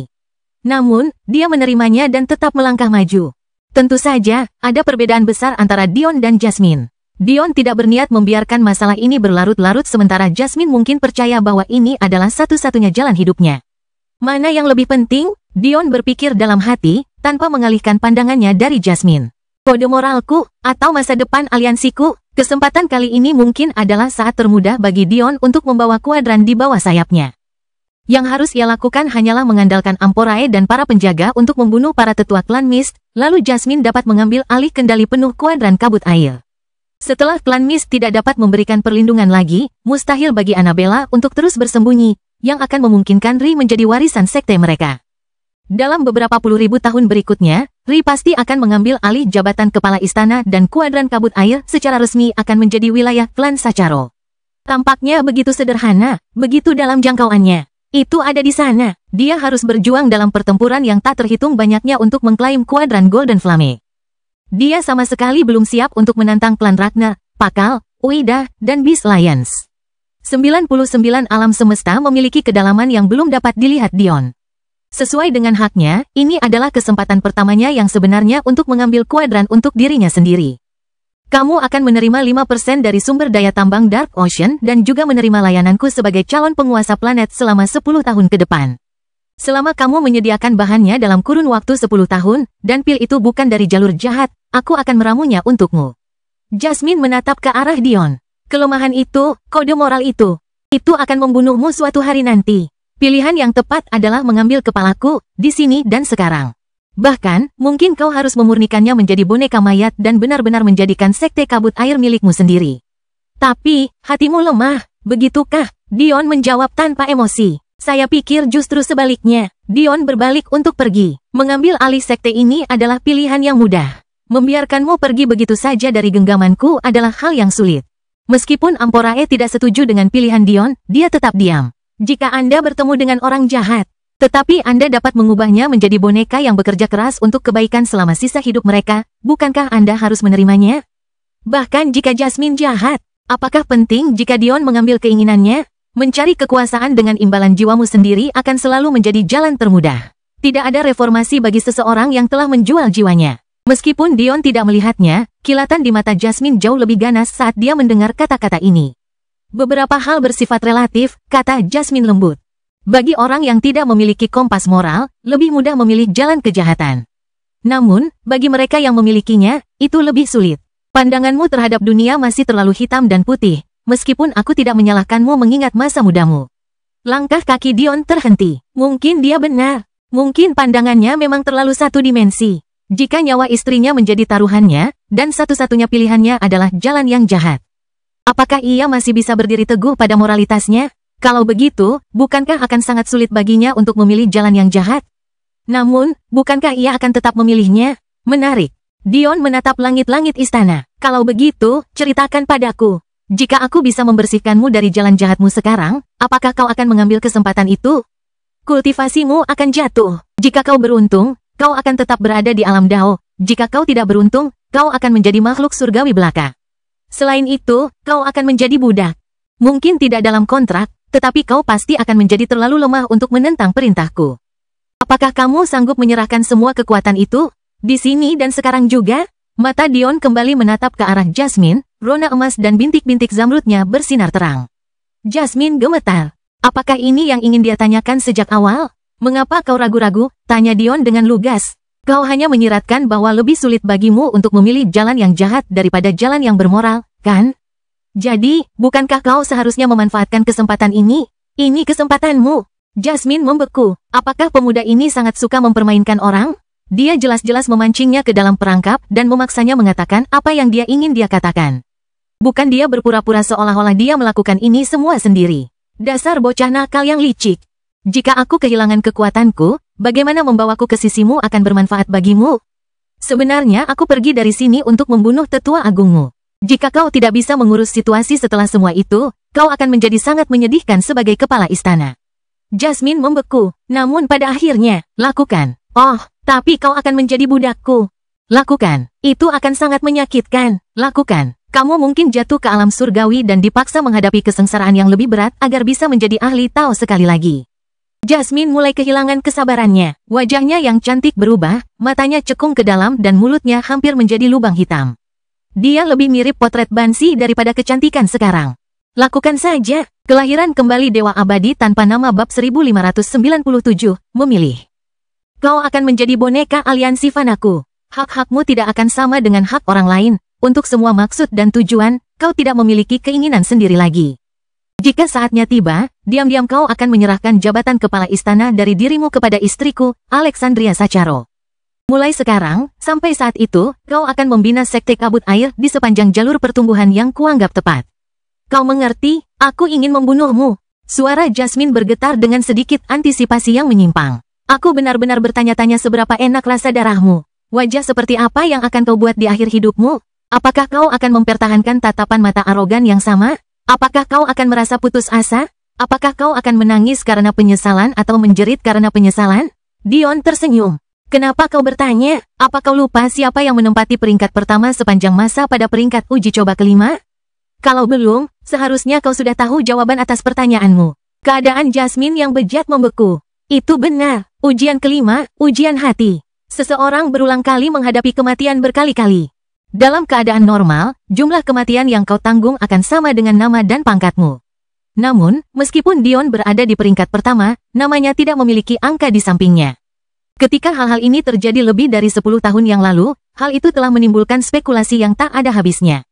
Namun, dia menerimanya dan tetap melangkah maju. Tentu saja, ada perbedaan besar antara Dion dan Jasmine. Dion tidak berniat membiarkan masalah ini berlarut-larut sementara Jasmine mungkin percaya bahwa ini adalah satu-satunya jalan hidupnya. Mana yang lebih penting? Dion berpikir dalam hati, tanpa mengalihkan pandangannya dari Jasmine. Kode moralku, atau masa depan aliansiku, kesempatan kali ini mungkin adalah saat termudah bagi Dion untuk membawa kuadran di bawah sayapnya. Yang harus ia lakukan hanyalah mengandalkan Amphorae dan para penjaga untuk membunuh para tetua klan Mist, lalu Jasmine dapat mengambil alih kendali penuh kuadran kabut air. Setelah klan Mist tidak dapat memberikan perlindungan lagi, mustahil bagi Annabella untuk terus bersembunyi, yang akan memungkinkan Ri menjadi warisan sekte mereka. Dalam beberapa puluh ribu tahun berikutnya, Ri pasti akan mengambil alih jabatan kepala istana dan kuadran kabut air secara resmi akan menjadi wilayah klan Sacharo. Tampaknya begitu sederhana, begitu dalam jangkauannya. Itu ada di sana. Dia harus berjuang dalam pertempuran yang tak terhitung banyaknya untuk mengklaim kuadran Golden Flame. Dia sama sekali belum siap untuk menantang klan Ragnar, Pakal, Uida, dan Beast Lions. 99 alam semesta memiliki kedalaman yang belum dapat dilihat Dion. Sesuai dengan haknya, ini adalah kesempatan pertamanya yang sebenarnya untuk mengambil kuadran untuk dirinya sendiri. Kamu akan menerima 5% dari sumber daya tambang Dark Ocean dan juga menerima layananku sebagai calon penguasa planet selama 10 tahun ke depan. Selama kamu menyediakan bahannya dalam kurun waktu 10 tahun, dan pil itu bukan dari jalur jahat, aku akan meramunya untukmu. Jasmine menatap ke arah Dion. Kelemahan itu, kode moral itu akan membunuhmu suatu hari nanti. Pilihan yang tepat adalah mengambil kepalaku, di sini dan sekarang. Bahkan, mungkin kau harus memurnikannya menjadi boneka mayat dan benar-benar menjadikan sekte kabut air milikmu sendiri. Tapi, hatimu lemah, begitukah? Dion menjawab tanpa emosi. Saya pikir justru sebaliknya. Dion berbalik untuk pergi. Mengambil alih sekte ini adalah pilihan yang mudah. Membiarkanmu pergi begitu saja dari genggamanku adalah hal yang sulit. Meskipun Amphorae tidak setuju dengan pilihan Dion, dia tetap diam. Jika Anda bertemu dengan orang jahat, tetapi Anda dapat mengubahnya menjadi boneka yang bekerja keras untuk kebaikan selama sisa hidup mereka, bukankah Anda harus menerimanya? Bahkan jika Jasmine jahat, apakah penting jika Dion mengambil keinginannya? Mencari kekuasaan dengan imbalan jiwamu sendiri akan selalu menjadi jalan termudah. Tidak ada reformasi bagi seseorang yang telah menjual jiwanya. Meskipun Dion tidak melihatnya, kilatan di mata Jasmine jauh lebih ganas saat dia mendengar kata-kata ini. Beberapa hal bersifat relatif, kata Jasmine lembut. Bagi orang yang tidak memiliki kompas moral, lebih mudah memilih jalan kejahatan. Namun, bagi mereka yang memilikinya, itu lebih sulit. Pandanganmu terhadap dunia masih terlalu hitam dan putih, meskipun aku tidak menyalahkanmu mengingat masa mudamu. Langkah kaki Dion terhenti. Mungkin dia benar. Mungkin pandangannya memang terlalu satu dimensi. Jika nyawa istrinya menjadi taruhannya, dan satu-satunya pilihannya adalah jalan yang jahat. Apakah ia masih bisa berdiri teguh pada moralitasnya? Kalau begitu, bukankah akan sangat sulit baginya untuk memilih jalan yang jahat? Namun, bukankah ia akan tetap memilihnya? Menarik. Dion menatap langit-langit istana. Kalau begitu, ceritakan padaku. Jika aku bisa membersihkanmu dari jalan jahatmu sekarang, apakah kau akan mengambil kesempatan itu? Kultivasimu akan jatuh. Jika kau beruntung, kau akan tetap berada di alam Dao. Jika kau tidak beruntung, kau akan menjadi makhluk surgawi belaka. Selain itu, kau akan menjadi budak. Mungkin tidak dalam kontrak, tetapi kau pasti akan menjadi terlalu lemah untuk menentang perintahku. Apakah kamu sanggup menyerahkan semua kekuatan itu? Di sini dan sekarang juga? Mata Dion kembali menatap ke arah Jasmine, rona emas dan bintik-bintik zamrudnya bersinar terang. Jasmine gemetar. Apakah ini yang ingin dia tanyakan sejak awal? Mengapa kau ragu-ragu? Tanya Dion dengan lugas. Kau hanya menyiratkan bahwa lebih sulit bagimu untuk memilih jalan yang jahat daripada jalan yang bermoral, kan? Jadi, bukankah kau seharusnya memanfaatkan kesempatan ini? Ini kesempatanmu. Jasmine membeku. Apakah pemuda ini sangat suka mempermainkan orang? Dia jelas-jelas memancingnya ke dalam perangkap dan memaksanya mengatakan apa yang dia ingin dia katakan. Bukan dia berpura-pura seolah-olah dia melakukan ini semua sendiri. Dasar bocah nakal yang licik. Jika aku kehilangan kekuatanku, bagaimana membawaku ke sisimu akan bermanfaat bagimu? Sebenarnya aku pergi dari sini untuk membunuh tetua agungmu. Jika kau tidak bisa mengurus situasi setelah semua itu, kau akan menjadi sangat menyedihkan sebagai kepala istana. Jasmine membeku, namun pada akhirnya, lakukan. Oh, tapi kau akan menjadi budakku. Lakukan. Itu akan sangat menyakitkan. Lakukan. Kamu mungkin jatuh ke alam surgawi dan dipaksa menghadapi kesengsaraan yang lebih berat agar bisa menjadi ahli Tao sekali lagi. Jasmine mulai kehilangan kesabarannya. Wajahnya yang cantik berubah, matanya cekung ke dalam dan mulutnya hampir menjadi lubang hitam. Dia lebih mirip potret Bansi daripada kecantikan sekarang. Lakukan saja. Kelahiran kembali Dewa Abadi tanpa nama bab 1597, memilih. Kau akan menjadi boneka aliansi Fanaku. Hak-hakmu tidak akan sama dengan hak orang lain. Untuk semua maksud dan tujuan, kau tidak memiliki keinginan sendiri lagi. Jika saatnya tiba, diam-diam kau akan menyerahkan jabatan kepala istana dari dirimu kepada istriku, Alexandria Sacharo. Mulai sekarang, sampai saat itu, kau akan membina sekte kabut air di sepanjang jalur pertumbuhan yang kuanggap tepat. Kau mengerti? Aku ingin membunuhmu. Suara Jasmine bergetar dengan sedikit antisipasi yang menyimpang. Aku benar-benar bertanya-tanya seberapa enak rasa darahmu. Wajah seperti apa yang akan kau buat di akhir hidupmu? Apakah kau akan mempertahankan tatapan mata arogan yang sama? Apakah kau akan merasa putus asa? Apakah kau akan menangis karena penyesalan atau menjerit karena penyesalan? Dion tersenyum. Kenapa kau bertanya? Apa kau lupa siapa yang menempati peringkat pertama sepanjang masa pada peringkat uji coba kelima? Kalau belum, seharusnya kau sudah tahu jawaban atas pertanyaanmu. Keadaan Jasmine yang bejat membeku. Itu benar. Ujian kelima, ujian hati. Seseorang berulang kali menghadapi kematian berkali-kali. Dalam keadaan normal, jumlah kematian yang kau tanggung akan sama dengan nama dan pangkatmu. Namun, meskipun Dion berada di peringkat pertama, namanya tidak memiliki angka di sampingnya. Ketika hal-hal ini terjadi lebih dari 10 tahun yang lalu, hal itu telah menimbulkan spekulasi yang tak ada habisnya.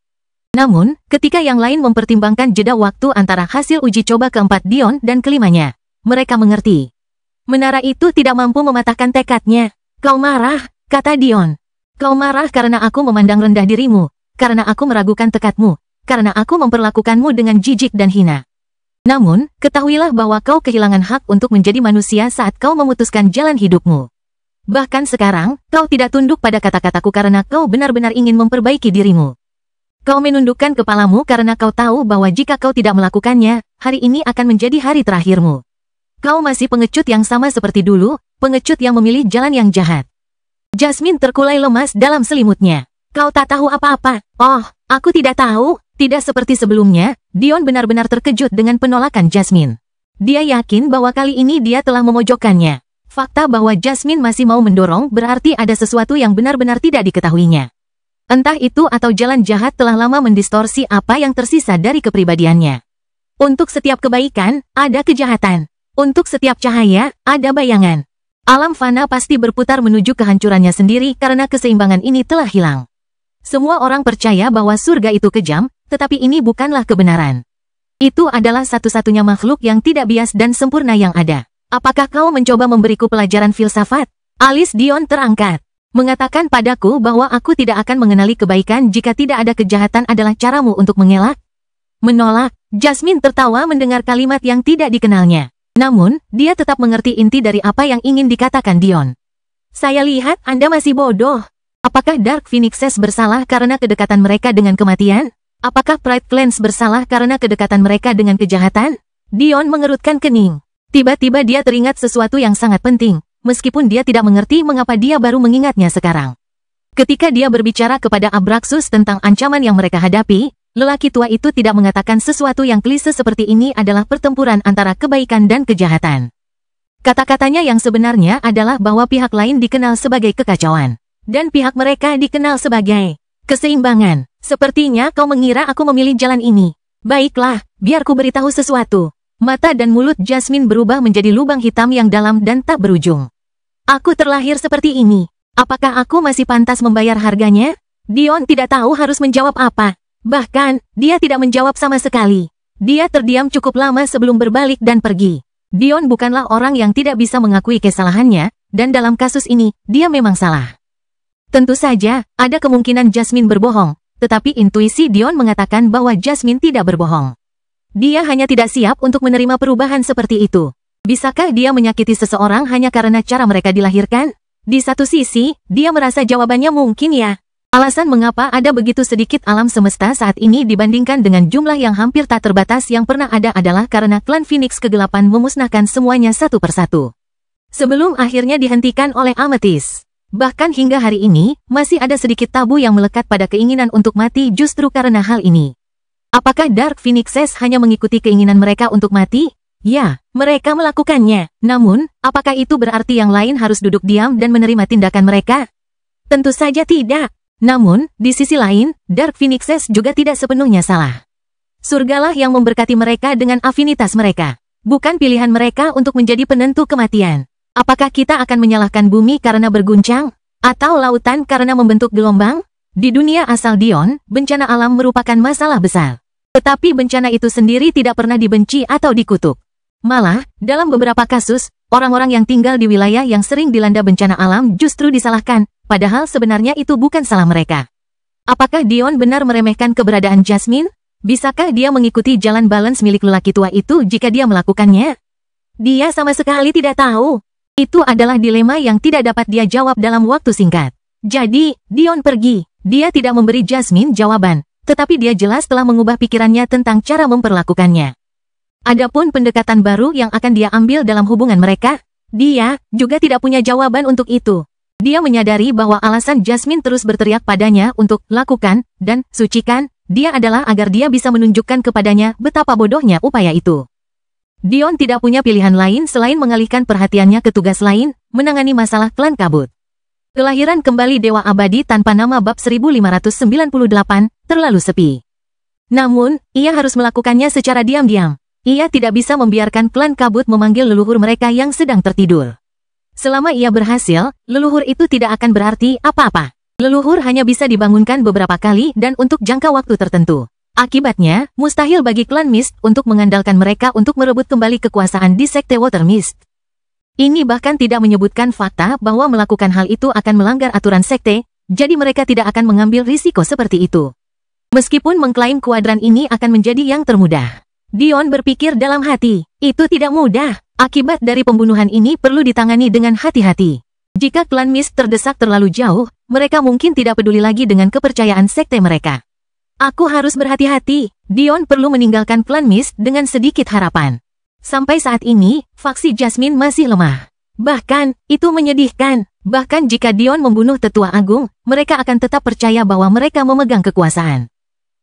Namun, ketika yang lain mempertimbangkan jeda waktu antara hasil uji coba keempat Dion dan kelimanya, mereka mengerti. Menara itu tidak mampu mematahkan tekadnya. Kau marah, kata Dion. Kau marah karena aku memandang rendah dirimu, karena aku meragukan tekadmu, karena aku memperlakukanmu dengan jijik dan hina. Namun, ketahuilah bahwa kau kehilangan hak untuk menjadi manusia saat kau memutuskan jalan hidupmu. Bahkan sekarang, kau tidak tunduk pada kata-kataku karena kau benar-benar ingin memperbaiki dirimu. Kau menundukkan kepalamu karena kau tahu bahwa jika kau tidak melakukannya, hari ini akan menjadi hari terakhirmu. Kau masih pengecut yang sama seperti dulu, pengecut yang memilih jalan yang jahat. Jasmine terkulai lemas dalam selimutnya. Kau tak tahu apa-apa. Oh, aku tidak tahu. Tidak seperti sebelumnya, Dion benar-benar terkejut dengan penolakan Jasmine. Dia yakin bahwa kali ini dia telah memojokkannya. Fakta bahwa Jasmine masih mau mendorong berarti ada sesuatu yang benar-benar tidak diketahuinya. Entah itu atau jalan jahat telah lama mendistorsi apa yang tersisa dari kepribadiannya. Untuk setiap kebaikan, ada kejahatan. Untuk setiap cahaya, ada bayangan. Alam fana pasti berputar menuju kehancurannya sendiri karena keseimbangan ini telah hilang. Semua orang percaya bahwa surga itu kejam, tetapi ini bukanlah kebenaran. Itu adalah satu-satunya makhluk yang tidak bias dan sempurna yang ada. Apakah kau mencoba memberiku pelajaran filsafat? Alis Dion terangkat, mengatakan padaku bahwa aku tidak akan mengenali kebaikan jika tidak ada kejahatan adalah caramu untuk mengelak. Menolak, Jasmine tertawa mendengar kalimat yang tidak dikenalnya. Namun, dia tetap mengerti inti dari apa yang ingin dikatakan Dion. Saya lihat Anda masih bodoh. Apakah Dark Phoenixes bersalah karena kedekatan mereka dengan kematian? Apakah Pride Clans bersalah karena kedekatan mereka dengan kejahatan? Dion mengerutkan kening. Tiba-tiba dia teringat sesuatu yang sangat penting, meskipun dia tidak mengerti mengapa dia baru mengingatnya sekarang. Ketika dia berbicara kepada Abraxas tentang ancaman yang mereka hadapi, lelaki tua itu tidak mengatakan sesuatu yang klise seperti ini adalah pertempuran antara kebaikan dan kejahatan. Kata-katanya yang sebenarnya adalah bahwa pihak lain dikenal sebagai kekacauan, dan pihak mereka dikenal sebagai keseimbangan. Sepertinya kau mengira aku memilih jalan ini. Baiklah, biar ku beritahu sesuatu. Mata dan mulut Jasmine berubah menjadi lubang hitam yang dalam dan tak berujung. Aku terlahir seperti ini. Apakah aku masih pantas membayar harganya? Dion tidak tahu harus menjawab apa. Bahkan, dia tidak menjawab sama sekali. Dia terdiam cukup lama sebelum berbalik dan pergi. Dion bukanlah orang yang tidak bisa mengakui kesalahannya, dan dalam kasus ini, dia memang salah. Tentu saja, ada kemungkinan Jasmine berbohong, tetapi intuisi Dion mengatakan bahwa Jasmine tidak berbohong. Dia hanya tidak siap untuk menerima perubahan seperti itu. Bisakah dia menyakiti seseorang hanya karena cara mereka dilahirkan? Di satu sisi, dia merasa jawabannya mungkin ya. Alasan mengapa ada begitu sedikit alam semesta saat ini dibandingkan dengan jumlah yang hampir tak terbatas yang pernah ada adalah karena klan Phoenix kegelapan memusnahkan semuanya satu persatu. Sebelum akhirnya dihentikan oleh Amethyst. Bahkan hingga hari ini, masih ada sedikit tabu yang melekat pada keinginan untuk mati justru karena hal ini. Apakah Dark Phoenixes hanya mengikuti keinginan mereka untuk mati? Ya, mereka melakukannya. Namun, apakah itu berarti yang lain harus duduk diam dan menerima tindakan mereka? Tentu saja tidak. Namun, di sisi lain, Dark Phoenixes juga tidak sepenuhnya salah. Surgalah yang memberkati mereka dengan afinitas mereka. Bukan pilihan mereka untuk menjadi penentu kematian. Apakah kita akan menyalahkan bumi karena berguncang? Atau lautan karena membentuk gelombang? Di dunia asal Dion, bencana alam merupakan masalah besar. Tetapi bencana itu sendiri tidak pernah dibenci atau dikutuk. Malah, dalam beberapa kasus, orang-orang yang tinggal di wilayah yang sering dilanda bencana alam justru disalahkan, padahal sebenarnya itu bukan salah mereka. Apakah Dion benar meremehkan keberadaan Jasmine? Bisakah dia mengikuti jalan balance milik lelaki tua itu jika dia melakukannya? Dia sama sekali tidak tahu. Itu adalah dilema yang tidak dapat dia jawab dalam waktu singkat. Jadi, Dion pergi. Dia tidak memberi Jasmine jawaban, tetapi dia jelas telah mengubah pikirannya tentang cara memperlakukannya. Adapun pendekatan baru yang akan dia ambil dalam hubungan mereka, dia juga tidak punya jawaban untuk itu. Dia menyadari bahwa alasan Jasmine terus berteriak padanya untuk lakukan dan sucikan dia adalah agar dia bisa menunjukkan kepadanya betapa bodohnya upaya itu. Dion tidak punya pilihan lain selain mengalihkan perhatiannya ke tugas lain, menangani masalah klan kabut. Kelahiran kembali Dewa Abadi tanpa nama bab 1598 terlalu sepi. Namun, ia harus melakukannya secara diam-diam. Ia tidak bisa membiarkan klan kabut memanggil leluhur mereka yang sedang tertidur. Selama ia berhasil, leluhur itu tidak akan berarti apa-apa. Leluhur hanya bisa dibangunkan beberapa kali dan untuk jangka waktu tertentu. Akibatnya, mustahil bagi klan Mist untuk mengandalkan mereka untuk merebut kembali kekuasaan di Sekte Water Mist. Ini bahkan tidak menyebutkan fakta bahwa melakukan hal itu akan melanggar aturan sekte, jadi mereka tidak akan mengambil risiko seperti itu. Meskipun mengklaim kuadran ini akan menjadi yang termudah. Dion berpikir dalam hati, itu tidak mudah. Akibat dari pembunuhan ini perlu ditangani dengan hati-hati. Jika klan Mist terdesak terlalu jauh, mereka mungkin tidak peduli lagi dengan kepercayaan sekte mereka. Aku harus berhati-hati. Dion perlu meninggalkan klan Mist dengan sedikit harapan. Sampai saat ini, faksi Jasmine masih lemah. Bahkan, itu menyedihkan. Bahkan jika Dion membunuh Tetua Agung, mereka akan tetap percaya bahwa mereka memegang kekuasaan.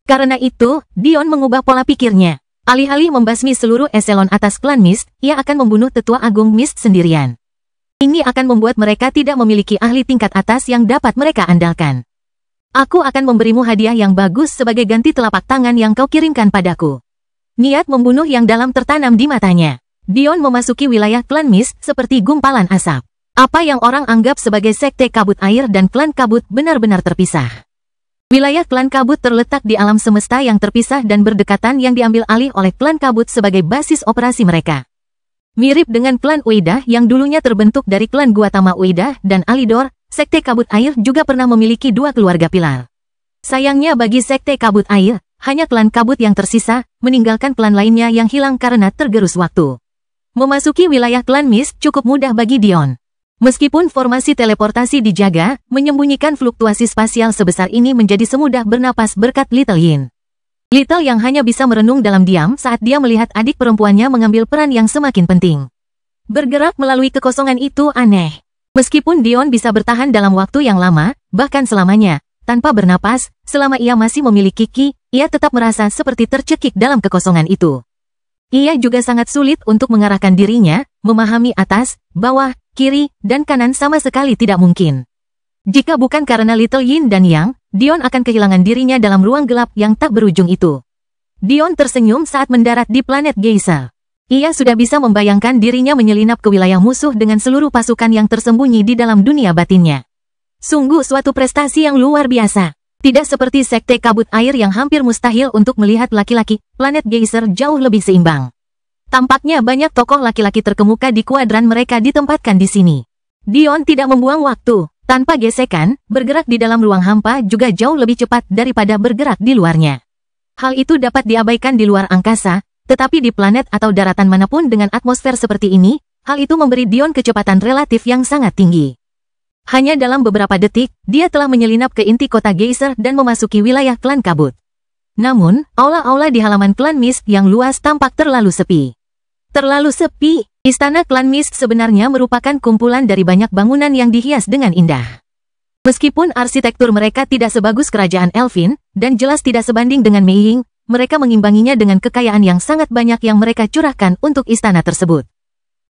Karena itu, Dion mengubah pola pikirnya. Alih-alih membasmi seluruh eselon atas klan Mist, ia akan membunuh Tetua Agung Mist sendirian. Ini akan membuat mereka tidak memiliki ahli tingkat atas yang dapat mereka andalkan. Aku akan memberimu hadiah yang bagus sebagai ganti telapak tangan yang kau kirimkan padaku. Niat membunuh yang dalam tertanam di matanya. Dion memasuki wilayah klan Mist seperti gumpalan asap. Apa yang orang anggap sebagai sekte kabut air dan klan kabut benar-benar terpisah. Wilayah klan kabut terletak di alam semesta yang terpisah dan berdekatan yang diambil alih oleh klan kabut sebagai basis operasi mereka. Mirip dengan klan Ueda yang dulunya terbentuk dari klan Gautama Ueda dan Alidor, sekte kabut air juga pernah memiliki dua keluarga pilar. Sayangnya bagi sekte kabut air, hanya klan kabut yang tersisa, meninggalkan klan lainnya yang hilang karena tergerus waktu. Memasuki wilayah klan Mist cukup mudah bagi Dion. Meskipun formasi teleportasi dijaga, menyembunyikan fluktuasi spasial sebesar ini menjadi semudah bernapas berkat Little Yin. Little yang hanya bisa merenung dalam diam saat dia melihat adik perempuannya mengambil peran yang semakin penting. Bergerak melalui kekosongan itu aneh. Meskipun Dion bisa bertahan dalam waktu yang lama, bahkan selamanya, tanpa bernapas, selama ia masih memiliki ki, ia tetap merasa seperti tercekik dalam kekosongan itu. Ia juga sangat sulit untuk mengarahkan dirinya, memahami atas, bawah, kiri, dan kanan sama sekali tidak mungkin. Jika bukan karena Little Yin dan Yang, Dion akan kehilangan dirinya dalam ruang gelap yang tak berujung itu. Dion tersenyum saat mendarat di planet Geisha. Ia sudah bisa membayangkan dirinya menyelinap ke wilayah musuh dengan seluruh pasukan yang tersembunyi di dalam dunia batinnya. Sungguh suatu prestasi yang luar biasa. Tidak seperti sekte kabut air yang hampir mustahil untuk melihat laki-laki, planet Geyser jauh lebih seimbang. Tampaknya banyak tokoh laki-laki terkemuka di kuadran mereka ditempatkan di sini. Dion tidak membuang waktu. Tanpa gesekan, bergerak di dalam ruang hampa juga jauh lebih cepat daripada bergerak di luarnya. Hal itu dapat diabaikan di luar angkasa, tetapi di planet atau daratan manapun dengan atmosfer seperti ini, hal itu memberi Dion kecepatan relatif yang sangat tinggi. Hanya dalam beberapa detik, dia telah menyelinap ke inti kota Geyser dan memasuki wilayah klan kabut. Namun, aula-aula di halaman klan Mist yang luas tampak terlalu sepi. Terlalu sepi, istana klan Mist sebenarnya merupakan kumpulan dari banyak bangunan yang dihias dengan indah. Meskipun arsitektur mereka tidak sebagus kerajaan Elfin, dan jelas tidak sebanding dengan Mei Ying, mereka mengimbanginya dengan kekayaan yang sangat banyak yang mereka curahkan untuk istana tersebut.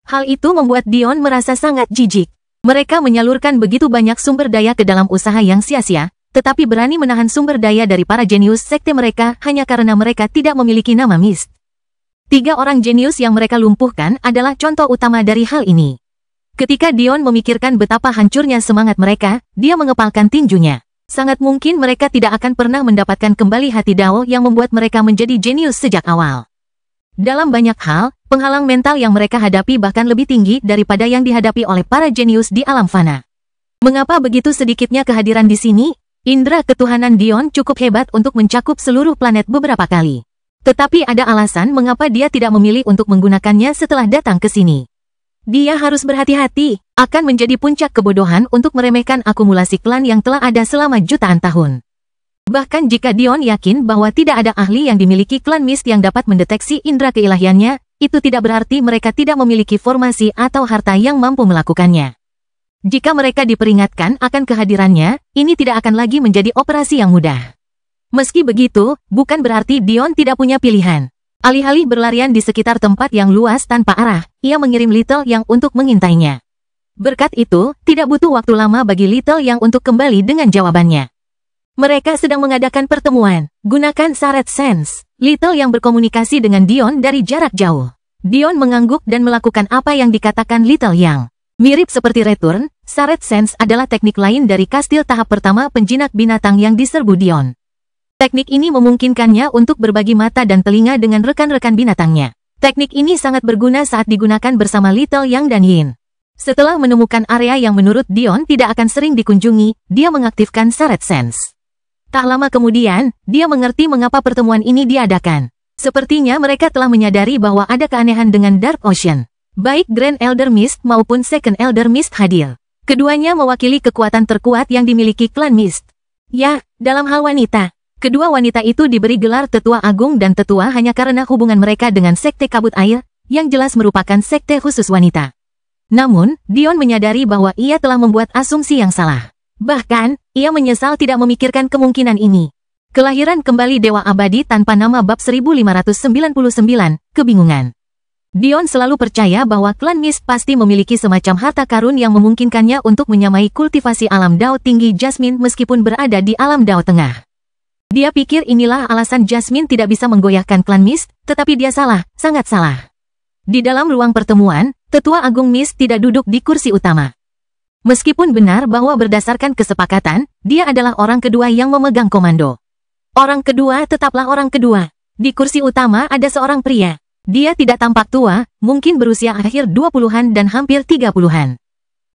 Hal itu membuat Dion merasa sangat jijik. Mereka menyalurkan begitu banyak sumber daya ke dalam usaha yang sia-sia, tetapi berani menahan sumber daya dari para jenius sekte mereka hanya karena mereka tidak memiliki nama Mist. 3 orang jenius yang mereka lumpuhkan adalah contoh utama dari hal ini. Ketika Dion memikirkan betapa hancurnya semangat mereka, dia mengepalkan tinjunya. Sangat mungkin mereka tidak akan pernah mendapatkan kembali hati Dao yang membuat mereka menjadi jenius sejak awal. Dalam banyak hal, penghalang mental yang mereka hadapi bahkan lebih tinggi daripada yang dihadapi oleh para jenius di alam fana. Mengapa begitu sedikitnya kehadiran di sini? Indra ketuhanan Dion cukup hebat untuk mencakup seluruh planet beberapa kali. Tetapi ada alasan mengapa dia tidak memilih untuk menggunakannya setelah datang ke sini. Dia harus berhati-hati, akan menjadi puncak kebodohan untuk meremehkan akumulasi klan yang telah ada selama jutaan tahun. Bahkan jika Dion yakin bahwa tidak ada ahli yang dimiliki klan Mist yang dapat mendeteksi indera keilahiannya, itu tidak berarti mereka tidak memiliki formasi atau harta yang mampu melakukannya. Jika mereka diperingatkan akan kehadirannya, ini tidak akan lagi menjadi operasi yang mudah. Meski begitu, bukan berarti Dion tidak punya pilihan. Alih-alih berlarian di sekitar tempat yang luas tanpa arah, ia mengirim Little Yang untuk mengintainya. Berkat itu, tidak butuh waktu lama bagi Little Yang untuk kembali dengan jawabannya. Mereka sedang mengadakan pertemuan. Gunakan Saret Sense. Little Yang berkomunikasi dengan Dion dari jarak jauh. Dion mengangguk dan melakukan apa yang dikatakan Little Yang. Mirip seperti Return, Saret Sense adalah teknik lain dari kastil tahap pertama penjinak binatang yang diserbu Dion. Teknik ini memungkinkannya untuk berbagi mata dan telinga dengan rekan-rekan binatangnya. Teknik ini sangat berguna saat digunakan bersama Little Yang dan Yin. Setelah menemukan area yang menurut Dion tidak akan sering dikunjungi, dia mengaktifkan Saret Sense. Tak lama kemudian, dia mengerti mengapa pertemuan ini diadakan. Sepertinya mereka telah menyadari bahwa ada keanehan dengan Dark Ocean. Baik Grand Elder Mist maupun Second Elder Mist hadir. Keduanya mewakili kekuatan terkuat yang dimiliki klan Mist. Ya, dalam hal wanita. Kedua wanita itu diberi gelar Tetua Agung dan Tetua hanya karena hubungan mereka dengan Sekte Kabut Air, yang jelas merupakan sekte khusus wanita. Namun, Dion menyadari bahwa ia telah membuat asumsi yang salah. Bahkan, ia menyesal tidak memikirkan kemungkinan ini. Kelahiran kembali Dewa Abadi tanpa nama bab 1599, kebingungan. Dion selalu percaya bahwa klan Mist pasti memiliki semacam harta karun yang memungkinkannya untuk menyamai kultivasi alam Dao tinggi Jasmine meskipun berada di alam Dao tengah. Dia pikir inilah alasan Jasmine tidak bisa menggoyahkan klan Mist, tetapi dia salah, sangat salah. Di dalam ruang pertemuan, Tetua Agung Mist tidak duduk di kursi utama. Meskipun benar bahwa berdasarkan kesepakatan, dia adalah orang kedua yang memegang komando. Orang kedua tetaplah orang kedua. Di kursi utama ada seorang pria. Dia tidak tampak tua, mungkin berusia akhir 20-an dan hampir 30-an.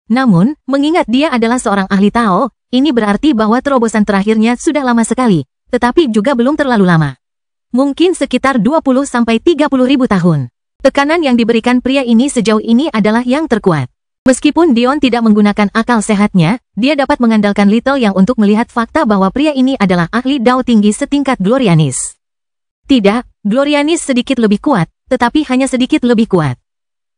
Namun, mengingat dia adalah seorang ahli Tao, ini berarti bahwa terobosan terakhirnya sudah lama sekali, tetapi juga belum terlalu lama. Mungkin sekitar 20-30 ribu tahun. Tekanan yang diberikan pria ini sejauh ini adalah yang terkuat. Meskipun Dion tidak menggunakan akal sehatnya, dia dapat mengandalkan Little yang untuk melihat fakta bahwa pria ini adalah ahli Dao tinggi setingkat Glorianis. Tidak, Glorianis sedikit lebih kuat, tetapi hanya sedikit lebih kuat.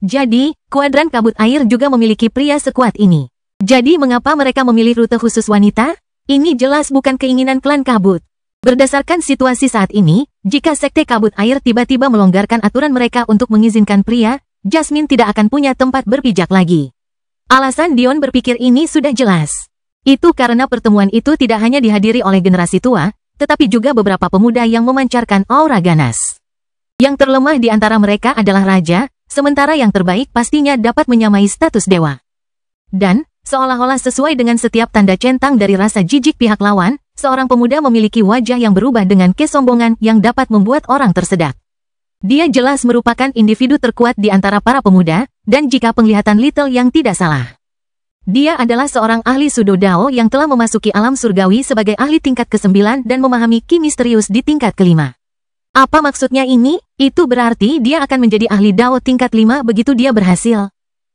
Jadi, kuadran kabut air juga memiliki pria sekuat ini. Jadi mengapa mereka memilih rute khusus wanita? Ini jelas bukan keinginan klan kabut. Berdasarkan situasi saat ini, jika sekte kabut air tiba-tiba melonggarkan aturan mereka untuk mengizinkan pria, Jasmine tidak akan punya tempat berpijak lagi. Alasan Dion berpikir ini sudah jelas. Itu karena pertemuan itu tidak hanya dihadiri oleh generasi tua, tetapi juga beberapa pemuda yang memancarkan aura ganas. Yang terlemah di antara mereka adalah raja, sementara yang terbaik pastinya dapat menyamai status dewa. Dan, seolah-olah sesuai dengan setiap tanda centang dari rasa jijik pihak lawan, seorang pemuda memiliki wajah yang berubah dengan kesombongan yang dapat membuat orang tersedak. Dia jelas merupakan individu terkuat di antara para pemuda, dan jika penglihatan Little yang tidak salah. Dia adalah seorang ahli Sudo Dao yang telah memasuki alam surgawi sebagai ahli tingkat ke-9 dan memahami ki misterius di tingkat ke-5. Apa maksudnya ini? Itu berarti dia akan menjadi ahli Dao tingkat 5 begitu dia berhasil.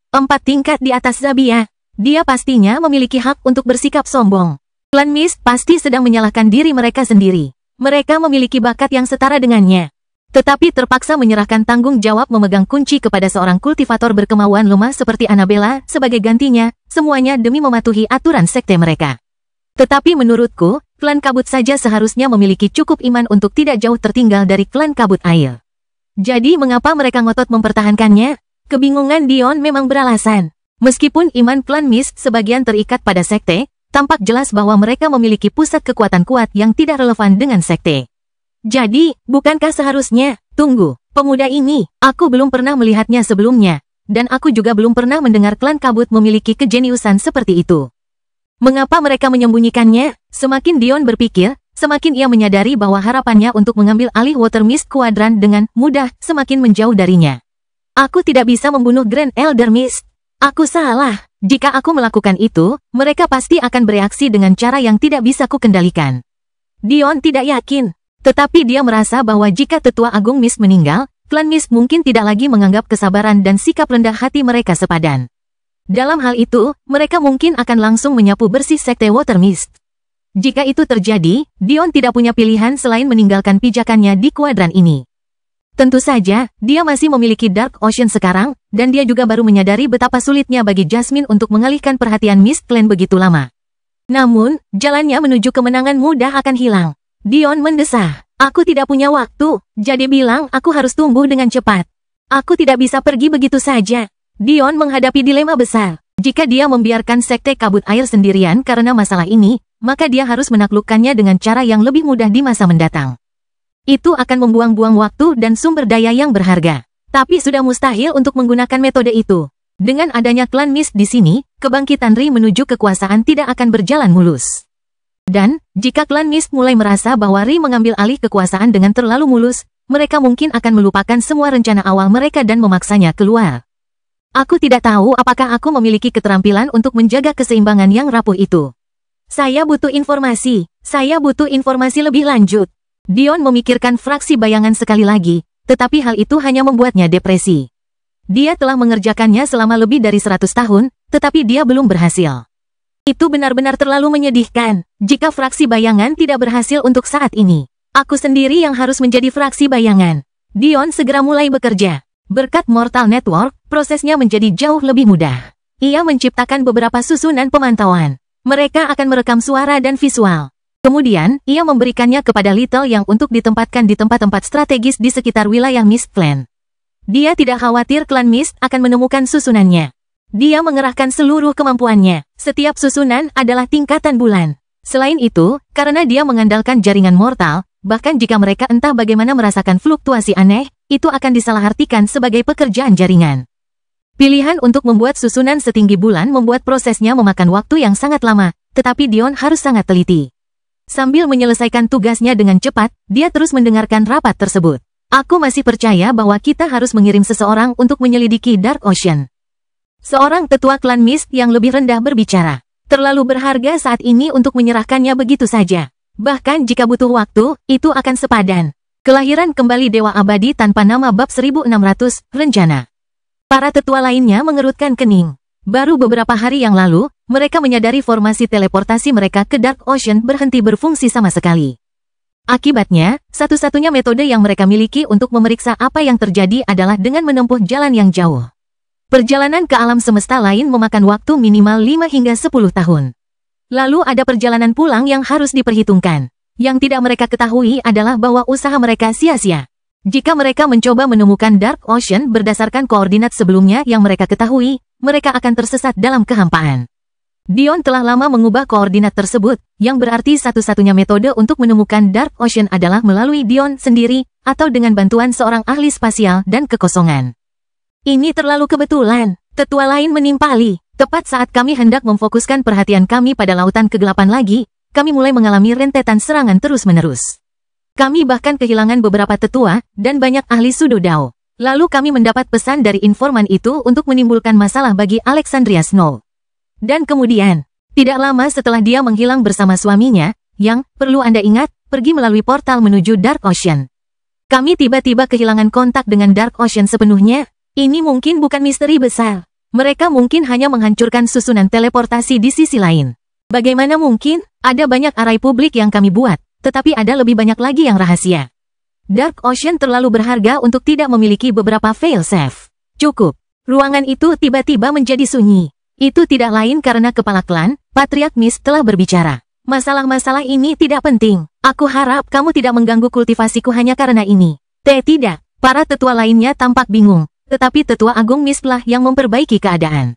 4 tingkat di atas Zabia. Dia pastinya memiliki hak untuk bersikap sombong. Klan Mist pasti sedang menyalahkan diri mereka sendiri. Mereka memiliki bakat yang setara dengannya. Tetapi terpaksa menyerahkan tanggung jawab memegang kunci kepada seorang kultivator berkemauan lemah seperti Annabella sebagai gantinya, semuanya demi mematuhi aturan sekte mereka. Tetapi menurutku, klan kabut saja seharusnya memiliki cukup iman untuk tidak jauh tertinggal dari klan kabut air. Jadi mengapa mereka ngotot mempertahankannya? Kebingungan Dion memang beralasan. Meskipun iman klan Mist sebagian terikat pada sekte, tampak jelas bahwa mereka memiliki pusat kekuatan kuat yang tidak relevan dengan sekte. Jadi, bukankah seharusnya, tunggu, pemuda ini, aku belum pernah melihatnya sebelumnya, dan aku juga belum pernah mendengar klan kabut memiliki kejeniusan seperti itu. Mengapa mereka menyembunyikannya? Semakin Dion berpikir, semakin ia menyadari bahwa harapannya untuk mengambil alih Water Mist Quadrant dengan mudah semakin menjauh darinya. Aku tidak bisa membunuh Grand Elder Mist. Aku salah. Jika aku melakukan itu, mereka pasti akan bereaksi dengan cara yang tidak bisa kukendalikan. Dion tidak yakin. Tetapi dia merasa bahwa jika Tetua Agung Mist meninggal, klan Mist mungkin tidak lagi menganggap kesabaran dan sikap rendah hati mereka sepadan. Dalam hal itu, mereka mungkin akan langsung menyapu bersih sekte Water Mist. Jika itu terjadi, Dion tidak punya pilihan selain meninggalkan pijakannya di kuadran ini. Tentu saja, dia masih memiliki Dark Ocean sekarang, dan dia juga baru menyadari betapa sulitnya bagi Jasmine untuk mengalihkan perhatian Mist Clan begitu lama. Namun, jalannya menuju kemenangan mudah akan hilang. Dion mendesah. Aku tidak punya waktu, jadi bilang aku harus tumbuh dengan cepat. Aku tidak bisa pergi begitu saja. Dion menghadapi dilema besar. Jika dia membiarkan sekte kabut air sendirian karena masalah ini, maka dia harus menaklukkannya dengan cara yang lebih mudah di masa mendatang. Itu akan membuang-buang waktu dan sumber daya yang berharga. Tapi sudah mustahil untuk menggunakan metode itu. Dengan adanya klan Mist di sini, kebangkitan Ri menuju kekuasaan tidak akan berjalan mulus. Dan, jika klan Mist mulai merasa bahwa Ri mengambil alih kekuasaan dengan terlalu mulus, mereka mungkin akan melupakan semua rencana awal mereka dan memaksanya keluar. Aku tidak tahu apakah aku memiliki keterampilan untuk menjaga keseimbangan yang rapuh itu. Saya butuh informasi. Saya butuh informasi lebih lanjut. Dion memikirkan fraksi bayangan sekali lagi, tetapi hal itu hanya membuatnya depresi. Dia telah mengerjakannya selama lebih dari 100 tahun, tetapi dia belum berhasil. Itu benar-benar terlalu menyedihkan. Jika fraksi bayangan tidak berhasil untuk saat ini, aku sendiri yang harus menjadi fraksi bayangan. Dion segera mulai bekerja. Berkat Mortal Network, prosesnya menjadi jauh lebih mudah. Ia menciptakan beberapa susunan pemantauan. Mereka akan merekam suara dan visual. Kemudian, ia memberikannya kepada Little yang untuk ditempatkan di tempat-tempat strategis di sekitar wilayah Mist Clan. Dia tidak khawatir klan Mist akan menemukan susunannya. Dia mengerahkan seluruh kemampuannya. Setiap susunan adalah tingkatan bulan. Selain itu, karena dia mengandalkan jaringan mortal, bahkan jika mereka entah bagaimana merasakan fluktuasi aneh, itu akan disalahartikan sebagai pekerjaan jaringan. Pilihan untuk membuat susunan setinggi bulan membuat prosesnya memakan waktu yang sangat lama, tetapi Dion harus sangat teliti. Sambil menyelesaikan tugasnya dengan cepat, dia terus mendengarkan rapat tersebut. Aku masih percaya bahwa kita harus mengirim seseorang untuk menyelidiki Dark Ocean. Seorang tetua klan Mist yang lebih rendah berbicara. Terlalu berharga saat ini untuk menyerahkannya begitu saja. Bahkan jika butuh waktu, itu akan sepadan. Kelahiran kembali Dewa Abadi tanpa nama bab 1600, rencana. Para tetua lainnya mengerutkan kening. Baru beberapa hari yang lalu, mereka menyadari formasi teleportasi mereka ke Dark Ocean berhenti berfungsi sama sekali. Akibatnya, satu-satunya metode yang mereka miliki untuk memeriksa apa yang terjadi adalah dengan menempuh jalan yang jauh. Perjalanan ke alam semesta lain memakan waktu minimal 5 hingga 10 tahun. Lalu ada perjalanan pulang yang harus diperhitungkan. Yang tidak mereka ketahui adalah bahwa usaha mereka sia-sia. Jika mereka mencoba menemukan Dark Ocean berdasarkan koordinat sebelumnya yang mereka ketahui, mereka akan tersesat dalam kehampaan. Dion telah lama mengubah koordinat tersebut, yang berarti satu-satunya metode untuk menemukan Dark Ocean adalah melalui Dion sendiri, atau dengan bantuan seorang ahli spasial dan kekosongan. Ini terlalu kebetulan, tetua lain menimpali. Tepat saat kami hendak memfokuskan perhatian kami pada lautan kegelapan lagi, kami mulai mengalami rentetan serangan terus-menerus. Kami bahkan kehilangan beberapa tetua, dan banyak ahli Sudodao. Lalu kami mendapat pesan dari informan itu untuk menimbulkan masalah bagi Alexandria Snow. Dan kemudian, tidak lama setelah dia menghilang bersama suaminya, yang, perlu Anda ingat, pergi melalui portal menuju Dark Ocean. Kami tiba-tiba kehilangan kontak dengan Dark Ocean sepenuhnya. Ini mungkin bukan misteri besar. Mereka mungkin hanya menghancurkan susunan teleportasi di sisi lain. Bagaimana mungkin? Ada banyak arai publik yang kami buat. Tetapi ada lebih banyak lagi yang rahasia. Dark Ocean terlalu berharga untuk tidak memiliki beberapa failsafe. Cukup. Ruangan itu tiba-tiba menjadi sunyi. Itu tidak lain karena kepala klan, Patriark Mist telah berbicara. Masalah-masalah ini tidak penting. Aku harap kamu tidak mengganggu kultivasiku hanya karena ini. Tidak. Para tetua lainnya tampak bingung. Tetapi tetua Agung Mist lah yang memperbaiki keadaan.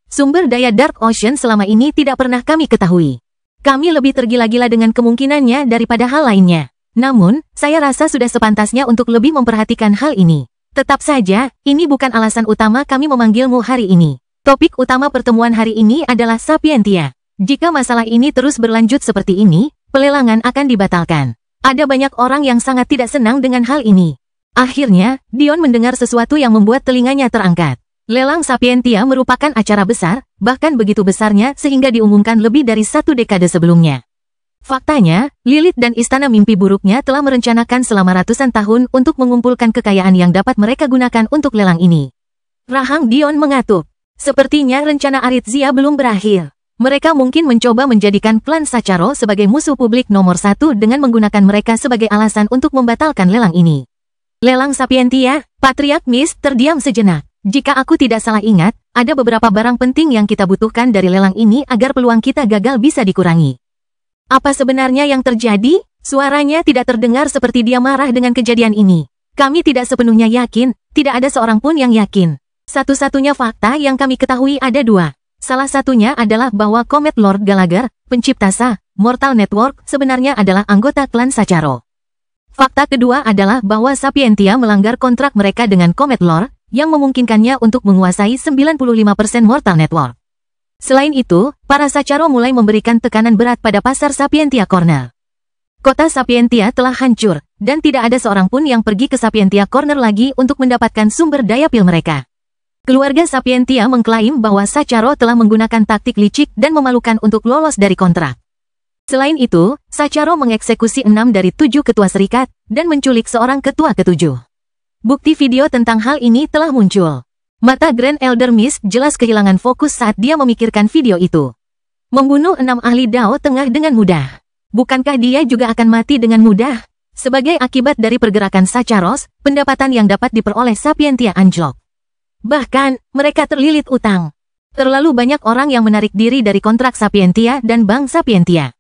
Sumber daya Dark Ocean selama ini tidak pernah kami ketahui. Kami lebih tergila-gila dengan kemungkinannya daripada hal lainnya. Namun, saya rasa sudah sepantasnya untuk lebih memperhatikan hal ini. Tetap saja, ini bukan alasan utama kami memanggilmu hari ini. Topik utama pertemuan hari ini adalah Sapientia. Jika masalah ini terus berlanjut seperti ini, pelelangan akan dibatalkan. Ada banyak orang yang sangat tidak senang dengan hal ini. Akhirnya, Dion mendengar sesuatu yang membuat telinganya terangkat. Lelang Sapientia merupakan acara besar, bahkan begitu besarnya sehingga diumumkan lebih dari 1 dekade sebelumnya. Faktanya, Lilith dan Istana Mimpi Buruknya telah merencanakan selama ratusan tahun untuk mengumpulkan kekayaan yang dapat mereka gunakan untuk lelang ini. Rahang Dion mengatup. Sepertinya rencana Aritzia belum berakhir. Mereka mungkin mencoba menjadikan klan Sacharo sebagai musuh publik nomor 1 dengan menggunakan mereka sebagai alasan untuk membatalkan lelang ini. Lelang Sapientia, Patriark Mist terdiam sejenak. Jika aku tidak salah ingat, ada beberapa barang penting yang kita butuhkan dari lelang ini agar peluang kita gagal bisa dikurangi. Apa sebenarnya yang terjadi? Suaranya tidak terdengar seperti dia marah dengan kejadian ini. Kami tidak sepenuhnya yakin, tidak ada seorang pun yang yakin. Satu-satunya fakta yang kami ketahui ada 2. Salah satunya adalah bahwa Comet Lord Gallagher, pencipta Mortal Network, sebenarnya adalah anggota klan Sacharo. Fakta kedua adalah bahwa Sapientia melanggar kontrak mereka dengan Comet Lord, yang memungkinkannya untuk menguasai 95% Mortal Network. Selain itu, para Sacharo mulai memberikan tekanan berat pada pasar Sapientia Corner. Kota Sapientia telah hancur, dan tidak ada seorang pun yang pergi ke Sapientia Corner lagi untuk mendapatkan sumber daya pil mereka. Keluarga Sapientia mengklaim bahwa Sacharo telah menggunakan taktik licik dan memalukan untuk lolos dari kontrak. Selain itu, Sacharo mengeksekusi 6 dari 7 ketua serikat, dan menculik seorang ketua ke-7. Bukti video tentang hal ini telah muncul. Mata Grand Elder Mist jelas kehilangan fokus saat dia memikirkan video itu. Membunuh 6 ahli Dao Tengah dengan mudah. Bukankah dia juga akan mati dengan mudah? Sebagai akibat dari pergerakan Sacharos, pendapatan yang dapat diperoleh Sapientia anjlok. Bahkan, mereka terlilit utang. Terlalu banyak orang yang menarik diri dari kontrak Sapientia dan Bank Sapientia.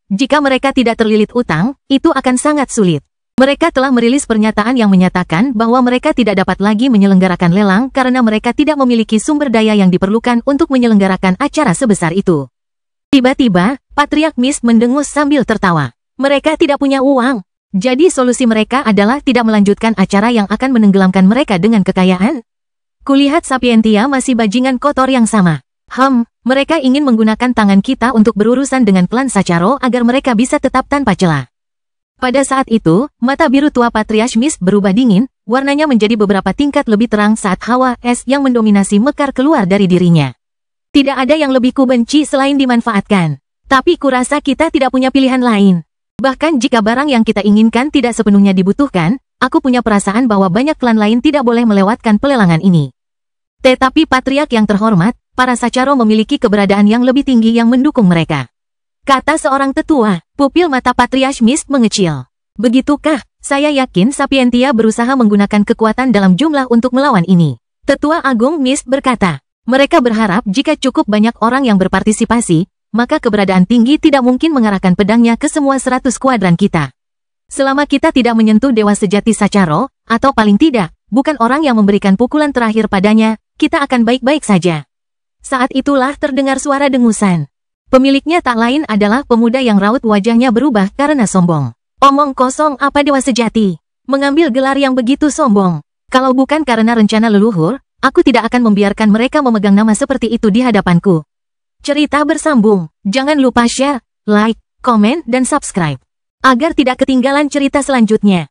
Jika mereka tidak terlilit utang, itu akan sangat sulit. Mereka telah merilis pernyataan yang menyatakan bahwa mereka tidak dapat lagi menyelenggarakan lelang karena mereka tidak memiliki sumber daya yang diperlukan untuk menyelenggarakan acara sebesar itu. Tiba-tiba, Patriark Mist mendengus sambil tertawa. Mereka tidak punya uang. Jadi solusi mereka adalah tidak melanjutkan acara yang akan menenggelamkan mereka dengan kekayaan. Kulihat Sapientia masih bajingan kotor yang sama. Mereka ingin menggunakan tangan kita untuk berurusan dengan klan Sacharo agar mereka bisa tetap tanpa celah. Pada saat itu, mata biru tua Patriarch Mist berubah dingin, warnanya menjadi beberapa tingkat lebih terang saat hawa es yang mendominasi mekar keluar dari dirinya. Tidak ada yang lebih kubenci selain dimanfaatkan. Tapi kurasa kita tidak punya pilihan lain. Bahkan jika barang yang kita inginkan tidak sepenuhnya dibutuhkan, aku punya perasaan bahwa banyak klan lain tidak boleh melewatkan pelelangan ini. Tetapi Patriark yang terhormat, para Sacharo memiliki keberadaan yang lebih tinggi yang mendukung mereka. Kata seorang tetua, pupil mata Patriarch Mist mengecil. Begitukah? Saya yakin Sapientia berusaha menggunakan kekuatan dalam jumlah untuk melawan ini. Tetua Agung Mist berkata, mereka berharap jika cukup banyak orang yang berpartisipasi, maka keberadaan tinggi tidak mungkin mengarahkan pedangnya ke semua 100 kuadran kita. Selama kita tidak menyentuh dewa sejati Sacharo, atau paling tidak, bukan orang yang memberikan pukulan terakhir padanya, kita akan baik-baik saja. Saat itulah terdengar suara dengusan. Pemiliknya tak lain adalah pemuda yang raut wajahnya berubah karena sombong. Omong kosong apa dewa sejati? Mengambil gelar yang begitu sombong. Kalau bukan karena rencana leluhur, aku tidak akan membiarkan mereka memegang nama seperti itu di hadapanku. Cerita bersambung. Jangan lupa share, like, komen, dan subscribe. Agar tidak ketinggalan cerita selanjutnya.